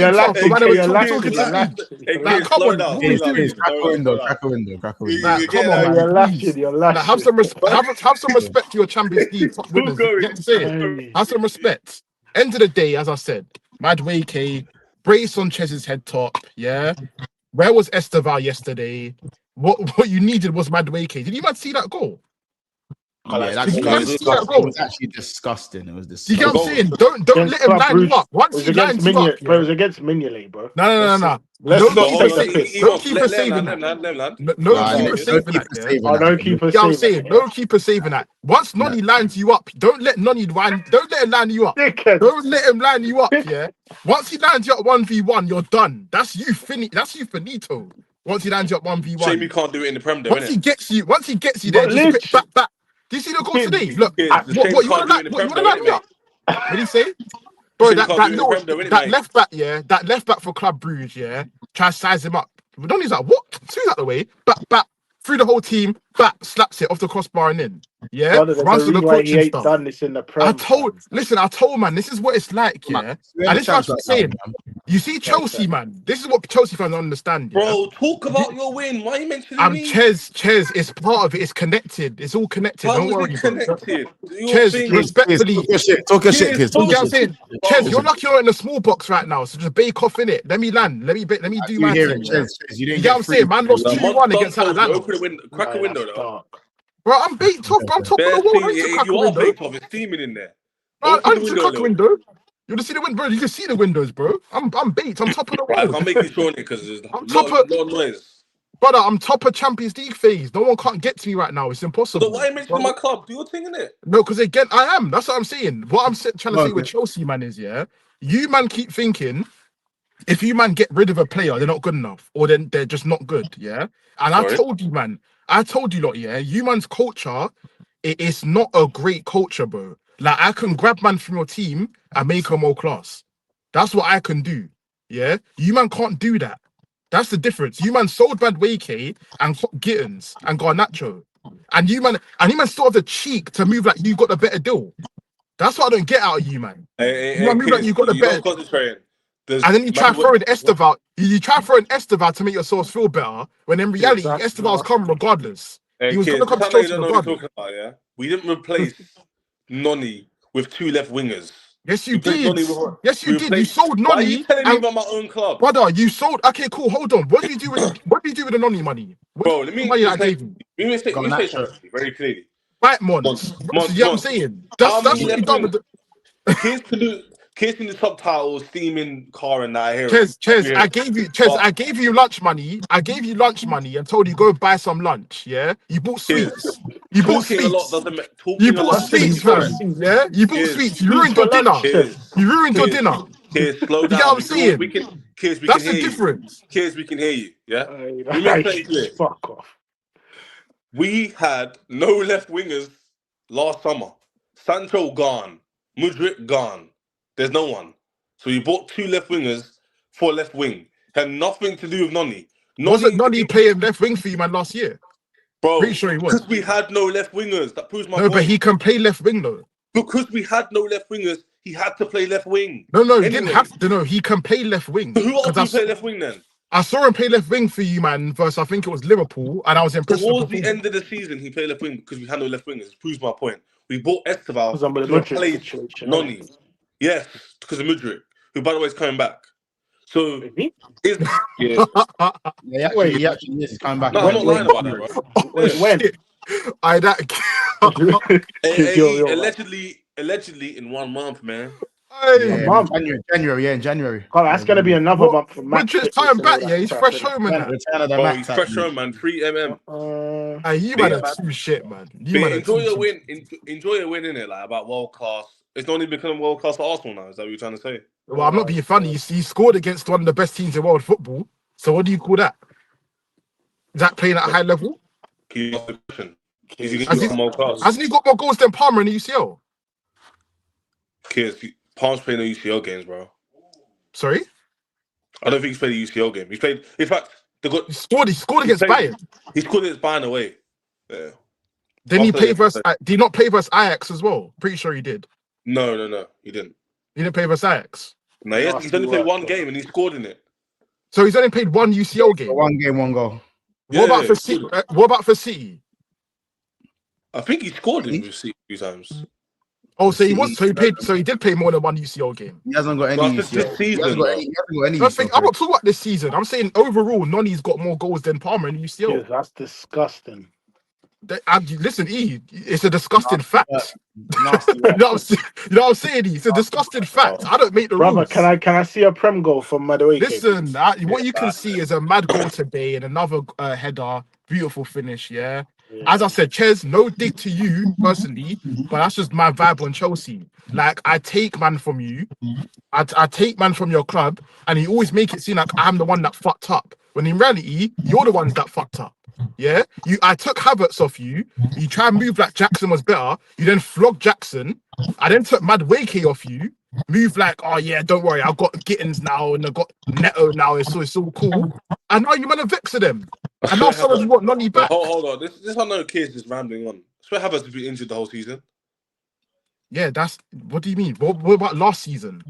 Come on, have some respect. Have some respect to your Champions League winners. Have some respect. End of the day, as I said, Madwake, brace on Chez's head top. Yeah, where was Esteval yesterday? What you needed was Madwake. Did you man see that goal? Yeah, it was actually disgusting. It was disgusting. You get what I'm saying? Don't let him line you up. Once he lines you up, bro, it was against Mignolet, bro. No. Don't keep us saving that. No keeper saving that. Once Noni lines you up, don't let him line you up. Don't let him line you up. Yeah. Once he lines you up 1v1, you're done. That's you finito. Once he lands you up 1v1. Shame you can't do it in the Prem, though, once he gets you there, just back. Do you see the goal today? Look, what you want to line me up? What did he say? Bro, that left back, yeah, that left back for Club Brugge, yeah, try to size him up. Donny's like, what? Swings out the way, back, through the whole team, back, slaps it off the crossbar and in. Yeah, Brother, there's runs a to the reason why coach he and ain't stuff. done this in the Prem. I told man, this is what it's like, yeah. And this is what I'm saying. You see Chelsea, man. This is what Chelsea fans don't understand, yeah? Bro, talk about your win. Why are you mentioning me? Ches, it's part of it. It's connected. It's all connected. How don't is worry, it connected? Ches, respectfully. Talk your shit, kids. You get what I'm saying? Ches, you're lucky you're in the small box right now, so just bake off in it. Let me land. Let me do my thing. You get what I'm saying? Man lost 2-1 against Atlanta. Crack a window, though. Bro, I'm baked off. I'm top of the wall. You are baked off. It's steaming in there. I'm just crack a window. You just see the window, bro. You can see the windows, bro. I'm baked. I'm top of the wall. I'm making sure because there's no noise. Brother, I'm top of Champions League phase. No one can't get to me right now. It's impossible. So why are you mentioning my club? Do your thing, innit? No, because again, I am. That's what I'm saying. What I'm trying to say with Chelsea, man, is you man keep thinking if you man get rid of a player, they're not good enough, or then they're just not good, yeah. And I told you, man. I told you lot, yeah. You man's culture, it's not a great culture, bro. Like I can grab man from your team and make them more class. That's what I can do. Yeah, you man can't do that. That's the difference. You man sold Madueke and Gittins and Garnacho, and you man still have the cheek to move like you got the better deal. That's what I don't get out of you, man. You move like you got the better. And then you try throwing Esteval. You try throwing Esteval to make yourselves feel better. When in reality, Esteval's come regardless. He was gonna come to Chelsea regardless. We didn't replace Noni with 2 left wingers. Yes, you did. Yes, you did. You sold Noni. Why are you telling me about my own club? Brother, you sold. Okay, cool. Hold on. What do you do with the Noni money? Bro, let me say something very clearly. Right, Mons. You know what I'm saying? That's what you done with the. Kids in the subtitles, steaming car and that here. Ches, I gave you lunch money. I gave you lunch money and told you go buy some lunch. Yeah, you bought sweets. You bought sweets. You bought sweets, man. Yeah, you bought sweets. You ruined your dinner. You ruined your dinner. Kids, slow down. You know what I'm saying? That's the difference. Kids, we can hear you. Yeah. Fuck off. We had no left wingers last summer. Sancho gone. Mudryk gone. There's no one. So you bought 2 left wingers for left wing. Had nothing to do with Noni. Wasn't Noni playing left wing for you, man, last year? Bro, pretty sure he was. Because we had no left wingers. That proves my point. No, but he can play left wing, though. Because we had no left wingers, he had to play left wing. No, he didn't have to. No, he can play left wing. So who else can play left wing then? I saw him play left wing for you, man, versus I think it was Liverpool, and I was impressed. Towards the end of the season, he played left wing because we had no left wingers. It proves my point. We bought Esteval to replace Noni. Yes, because of Mudryk, who, by the way, is coming back. So, he actually is coming back. No, I'm not lying about that, bro. Allegedly in 1 month, man. January. In January. God, that's gonna be another month for Matt. Which time back? Yeah, he's fresh home, man. He's fresh home, man. 3 mm. You man are too shit, man. Enjoy your win. Enjoy your win, innit? Like about world class. It's not even becoming world class for Arsenal now. Is that what you're trying to say? Well, I'm not being funny. He scored against one of the best teams in world football. So what do you call that? Is that playing at a high level? Can you ask the question? Hasn't he got more goals than Palmer in the UCL? Kids, Palmer's playing the UCL games, bro. Sorry? I don't think he's played the UCL game. He played. In fact, he scored against Bayern. He scored against Bayern away. Yeah. Did he not play versus Ajax as well? Pretty sure he did. No, he didn't. He didn't play versus Ajax? No, he's only played 1 game and he scored in it. So he's only played 1 UCL game? 1 game, 1 goal. What about for City? What about for City? I think he scored in City a few times. Oh, so he did play more than 1 UCL game. He hasn't got any this season. He hasn't got any I'm not talking about this season. I'm saying overall, Noni's got more goals than Palmer in UCL. Yeah, that's disgusting. Listen, it's a disgusting fact. You know what I'm saying? It's a disgusting fact. I don't make the rules. Can I see a Prem goal from Madueke? Listen, what you can see is a mad goal today and another header, beautiful finish. Yeah. As I said, Ches, no dig to you personally, but that's just my vibe on Chelsea. Like, I take man from you, I take man from your club, and you always make it seem like I'm the one that fucked up. When in reality, you're the ones that fucked up. Yeah, I took Havertz off you. You try and move like Jackson was better. You then flogged Jackson. I then took Madueke off you. move like, oh yeah, don't worry, I've got Gittins now and I've got Neto now. It's all cool. And now you man are vexing them. And now some of you want Noni back. Hold on. This I know Kids is rambling on. Swear Havertz has been injured the whole season. Yeah, that's what do you mean? What about last season?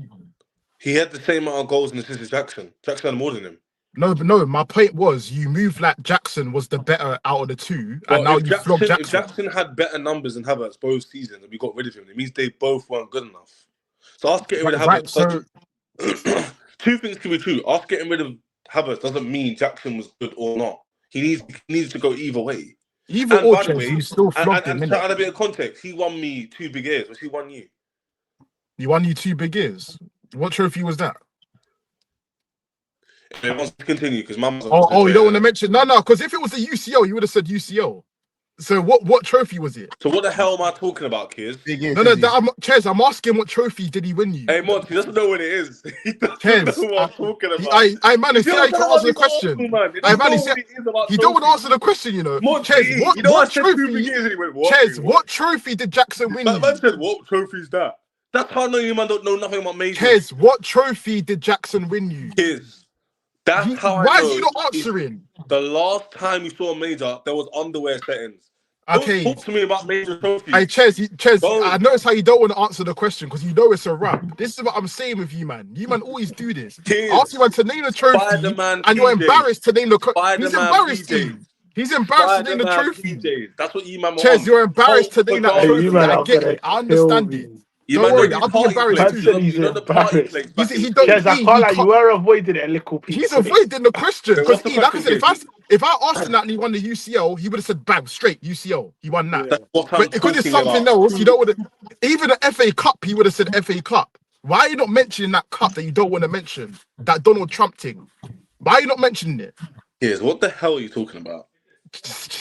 He had the same amount of goals and assists as Jackson. Jackson had more than him. No, but no, my point was you moved like Jackson was the better out of the two, But and now you flog Jackson. If Jackson had better numbers than Havertz both seasons and we got rid of him, it means they both weren't good enough. So us getting rid of Havertz, so two things can be true. Us getting rid of Havertz doesn't mean Jackson was good or not. He needs to go either way. Either or, you still flogged him. And to add a bit of context, he won me 2 big ears. What's he won you? He won you 2 big ears. What trophy was that? It wants to continue because Mum's. Oh, you don't want to mention? No, because if it was the UCL, you would have said UCL. So what trophy was it? So what the hell am I talking about, kids? Chez, I'm asking what trophy did he win you? Hey, Monty, he doesn't know what it is. He doesn't know what I'm talking about. I man, see how you can't answer the question. He don't want to answer the question, you know. Chez, what trophy? Chez, what trophy did Jackson win you? Man said, what trophy is that? That's how I know you man don't know nothing about majors. Chez, what trophy did Jackson win you? That's how I know. Why are you not answering? The last time you saw a major, there was underwear settings. Okay. Don't talk to me about major trophies. Hey, Chez, I notice how you don't want to answer the question because you know it's a rap. This is what I'm saying with you, man. You man always do this. Ask you man to name the trophy, and you're embarrassed to name the. He's embarrassed to. He's embarrassed to name the trophy. That's what you man. Chez, you're embarrassed to name that trophy. I get it. I understand it. Don't worry, I'll be embarrassed too. He's embarrassed. He don't. Yes, I can't like you were avoiding it a little piece. He's avoiding the question because, like I said, if I asked him that and he won the UCL, he would have said, "Bam, straight UCL." He won that. But because it's something else, you don't want to. Even the FA Cup, he would have said FA Cup. Why are you not mentioning that cup that you don't want to mention? That Donald Trump thing. Why are you not mentioning it? Yes. What the hell are you talking about?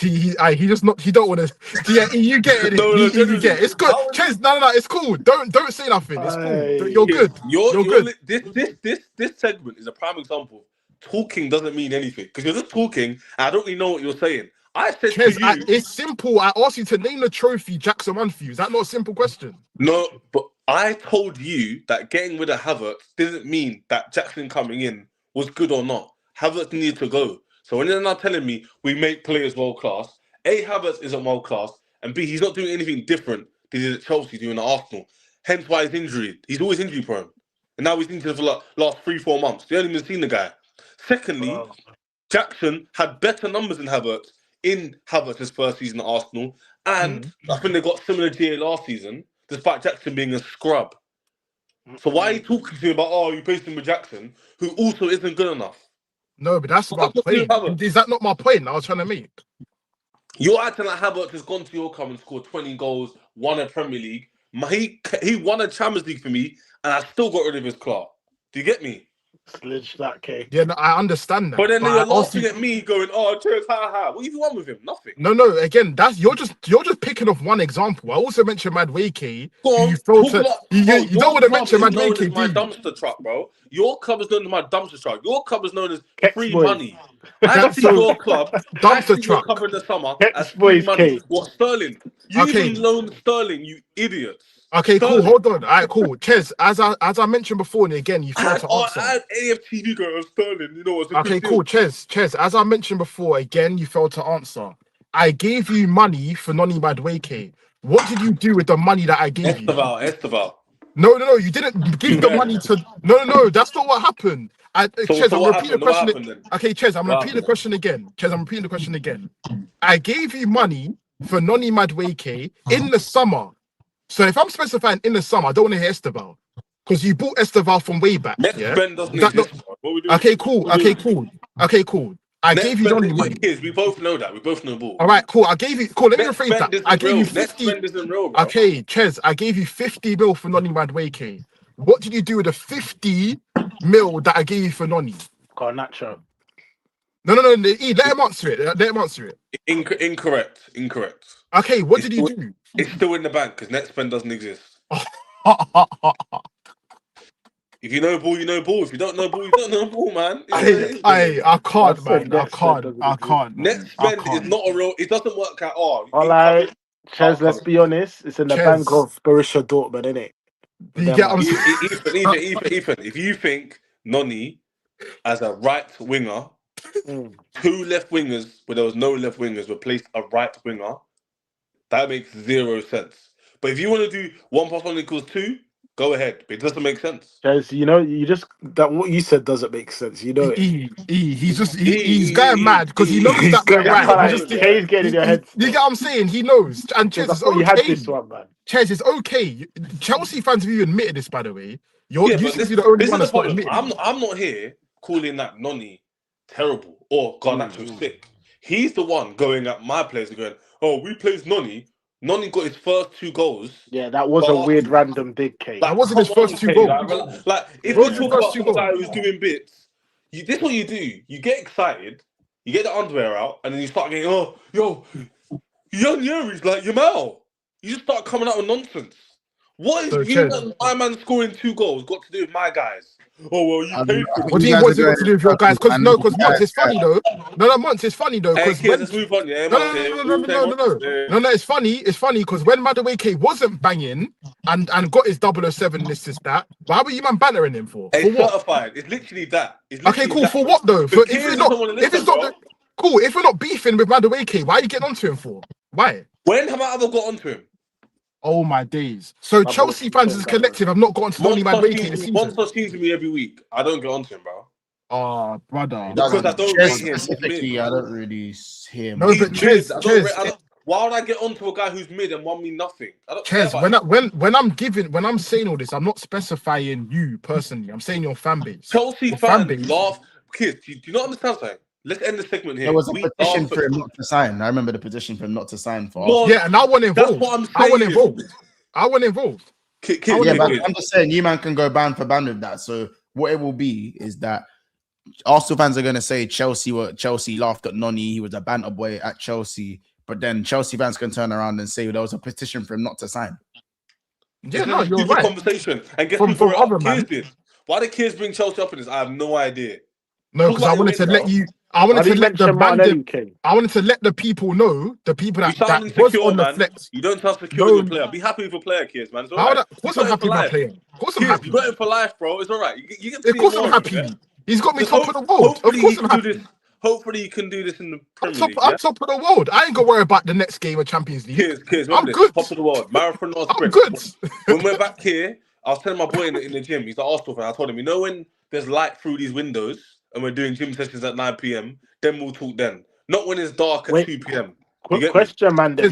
He just not. He don't want to. Yeah, you get it. You get it. It's good. Chez, no, it's cool. Don't say nothing. It's cool. You're good. You're good. This segment is a prime example. Talking doesn't mean anything because you're just talking. And I don't really know what you're saying. I said Chez, to you, it's simple. I asked you to name the trophy Jackson won for you. Is that not a simple question? No, but I told you that getting rid of Havertz didn't mean that Jackson coming in was good or not. Havertz needed to go. So when they're now telling me we make players world class, A, Havertz isn't world class, and B, he's not doing anything different than he did at Chelsea doing at Arsenal. Hence why he's injured. He's always injury prone. And now he's injured for the last 3-4 months. They haven't even seen the guy. Secondly, Jackson had better numbers than Havertz in Havertz's first season at Arsenal. And I think they got similar GA last season, despite Jackson being a scrub. So why are you talking to me about, oh, you placed him with Jackson, who also isn't good enough? No, but that's my point. Is that not my point I was trying to make? You're acting like Havertz has gone to your club and scored 20 goals, won a Premier League. He won a Champions League for me, and I still got rid of his club. Do you get me? Sledge that cake. Yeah, no, I understand that. But then you're laughing at me, going, "Oh, cheers, ha. What have you won with him? Nothing." No. Again, you're just picking off one example. I also mentioned Madueke. You don't want to mention Madueke. My dumpster truck, bro. Your club is known as my dumpster truck. Your club is known as free money. I see your club dumpster truck. Your club in the summer as free money. What Sterling? You even loaned Sterling, you idiots. Okay, cool. Hold on. All right, cool. Chez, as I mentioned before, and again, you failed to answer. I had AFTV going Sterling. You know what's okay, cool. Chez, as I mentioned before, again, you failed to answer. I gave you money for Noni Madueke. What did you do with the money that I gave you? Esteval. No. You didn't give the money to. No. That's not what happened. Chez, I'm repeating the question. Okay, Chez, I'm repeating the question again. Chez, I'm repeating the question again. I gave you money for Noni Madueke in the summer. So if I'm specifying in the summer, I don't want to hear Esteval because you bought Esteval from way back. Okay, cool. I gave you Noni money. We both know that. We both know ball. All right, cool. I gave you. Cool. Let me rephrase that. I gave you 50. Okay, Chez, I gave you 50 mil for Noni Madueke. What did you do with the 50 mil that I gave you for Noni? Garnacho. No. Let him answer it. Incorrect. Okay, what did you do? It's still in the bank because net spend doesn't exist. If you know ball, you know ball. If you don't know ball, you don't know ball, man. I can't, man. I can't. Net spend is not a real. It doesn't work at all. All right, Chez. Let's be honest. It's in the bank of Borussia Dortmund, isn't it? Do you get what I'm saying? Ethan, if you think Noni as a right winger, 2 left wingers where there was no left wingers replaced a right winger, that makes 0 sense. But if you want to do 1 + 1 = 2, go ahead. But it doesn't make sense. Guys, you just that what you said doesn't make sense. You know it. He's going mad because he knows that we're right. Kay's getting in your head. You get what I'm saying? He knows. And Ches, it's okay. You had this one, man. Ches, it's okay. Chelsea fans have even admitted this, by the way. You seem to be the only one that's not admitting. I'm not here calling that Noni terrible or Garnacho sick. He's the one going at my players and going, "Oh, we plays Noni. Noni got his first 2 goals." Yeah, that was a weird random dig, Kay. That wasn't his first 2 goals. Like if we talk about a guy who's doing bits, this is what you do. You get excited, you get the underwear out, and then you start getting, "Oh, yo, young Yuri's like Yamal." You just start coming out with nonsense. What is my man scoring 2 goals got to do with my guys? Oh well, you paid for it. What do you want to do with your guys? Because Monts, it's funny though. No, Monts, it's funny though. Because let's move on. Yeah, no, it's funny. It's funny because when Madueke wasn't banging and got his 007 this is that. But how were you man bantering him for? It's certified. It's literally that. Okay, cool. For what though? For if it's not cool. If we're not beefing with Madueke, why are you getting onto him for? Why? When have I ever got onto him? Oh my days! So Chelsea fans as a collective have not gotten to Noni Madueke this season. One such team to me every week. I don't get onto him, bro. Oh, brother. Because I don't rate him. Specifically, I don't really hear him. No, but Ches, why would I get onto a guy who's mid and won me nothing? I don't Ches, when I'm saying all this, I'm not specifying you personally. I'm saying your fan base. Chelsea fans laugh. Kids, do you not understand something? Let's end the segment here. There was a petition for him not to sign. I remember the petition for him not to sign for us. Yeah, and I wasn't involved. That's what I'm saying. I wasn't involved. Yeah, but I'm just saying, you man can go band for band with that. So what it will be is that Arsenal fans are going to say Chelsea laughed at Noni. He was a banter boy at Chelsea. But then Chelsea fans can turn around and say there was a petition for him not to sign. Yeah, no, you're right. Conversation. And guess who brought it up? Kiers did. Why did Kiers bring Chelsea up in this? I have no idea. No, because I wanted to let you. I wanted to let the people know, the people that was on the flex. You don't sound secure with a player. Be happy with a player, Kiers, man. It's all right. Of course I'm happy with my player. Of course I'm happy. You got him for life, bro. It's all right. You get of course I'm happy. Yeah? He's got me top of the world. Of course I'm happy. Hopefully you can do this in the Premier League. I'm top of the world. I ain't gonna worry about the next game of Champions League. Kiers, I'm good. Top of the world. Marathon or sprint. I'm good. When we're back here, I was telling my boy in the gym, he's an Arsenal fan. I told him, you know when there's light through these windows and we're doing gym sessions at 9 p.m, then we'll talk then. Not when it's dark at 2 p.m. Question, man. When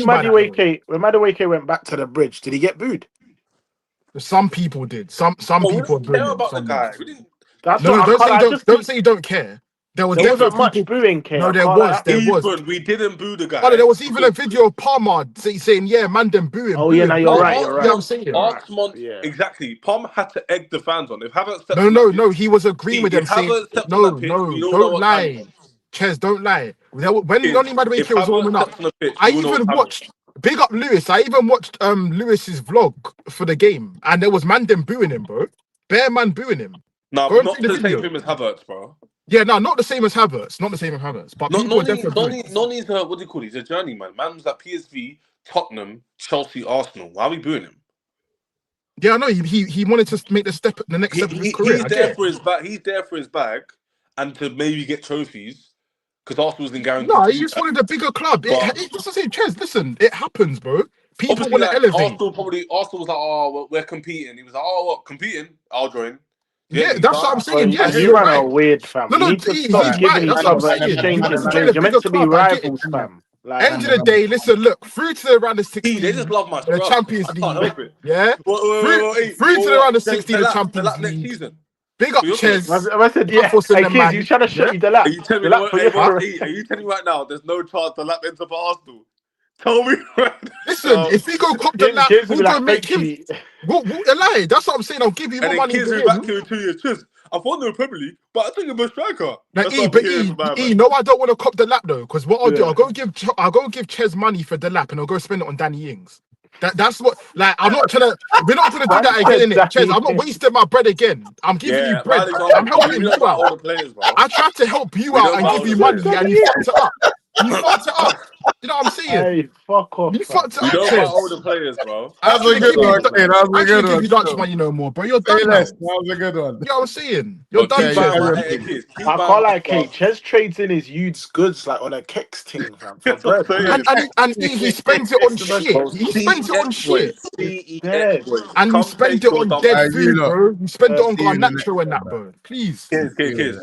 Madueke went back to the bridge, did he get booed? Some people did. Some people care about the guy. Don't say you don't care. There wasn't much booing, Kay. No, there was. We didn't boo the guy. But there was even a video of Palmer saying, "Yeah, man, didn't boo him." Oh yeah, no, you're right. You're right. I'm saying. Exactly. Palmer had to egg the fans on. If haven't no, he was agreeing with them saying, "No, don't lie, Ches, don't lie." When Noni Madueke was warming up, I even watched. Big up Lewis. I even watched Lewis's vlog for the game, and there was man them booing him, bro. Bare man booing him. No, but not the same thing as Havertz, bro. Yeah, no, not the same as Havertz. Not the same as Havertz. But Noni's what do you call it? He's a journeyman. Man's at PSV, Tottenham, Chelsea, Arsenal. Why are we booing him? Yeah, I know. He wanted to make the next step of his career. He's there for his bag. He's there for his bag, and to maybe get trophies because Arsenal's in guaranteed. No, he just wanted a bigger club. It's the same. Ches, listen, it happens, bro. People want to elevate. Arsenal was like, "Oh, we're competing." He was like, "Oh, what competing? I'll join." Yeah, that's what I'm saying. Yes, you ran a weird fam. No, he's right. That's what I'm saying. You're meant to be rivals, fam. End of the day, listen, look, through to the round of 16. They just love my the Champions League. Yeah? Through to the round of 16, the Champions League. Big up, Ches. I said, yeah. Hey, kids, you trying to show you the lap? Are you telling me right now there's no chance the lap ends up at Arsenal? Tell me right now. Listen, if we go cop the lap, we'll go make him. We'll lie. That's what I'm saying. I'll give you more money. Kids will be back here in 2 years. Ches, I've won the Premier League, but I think I'm a striker. No, I don't want to cop the lap though, because what I'll do, I'll go give Ches money for the lap, and I'll go spend it on Danny Ings. That's what. Like, we're not gonna do that again, innit? Ches, I'm not wasting my bread again. I'm giving you bread. I'm helping you out. I tried to help you out and give you money, and you fucked it up. You fucked it up. You know what I'm saying? Hey, fuck off. You fucked it You up, don't Ches. fight older players, bro. That was a good one. That was a I good shouldn't give one. you Dutch money no more, bro. You're Say done now. less. That was a good one. You know what I'm saying? You're But done, keep Ches. buying my Yeah. kids. Keep I buying can't my like Kate. Ches trades in his youth's goods like on a kex thing, fam. For That's what I'm bread. saying. And he spends it on shit. Bro, He spends it on CEX boys. shit. Yeah. CEX boys. And you Come spend take it your on dumb dead ass. You food, lot. bro. You spend it I'll on see you in the next garnacho and one, that, man. bro. Please. Kids, kids, Yeah. kids.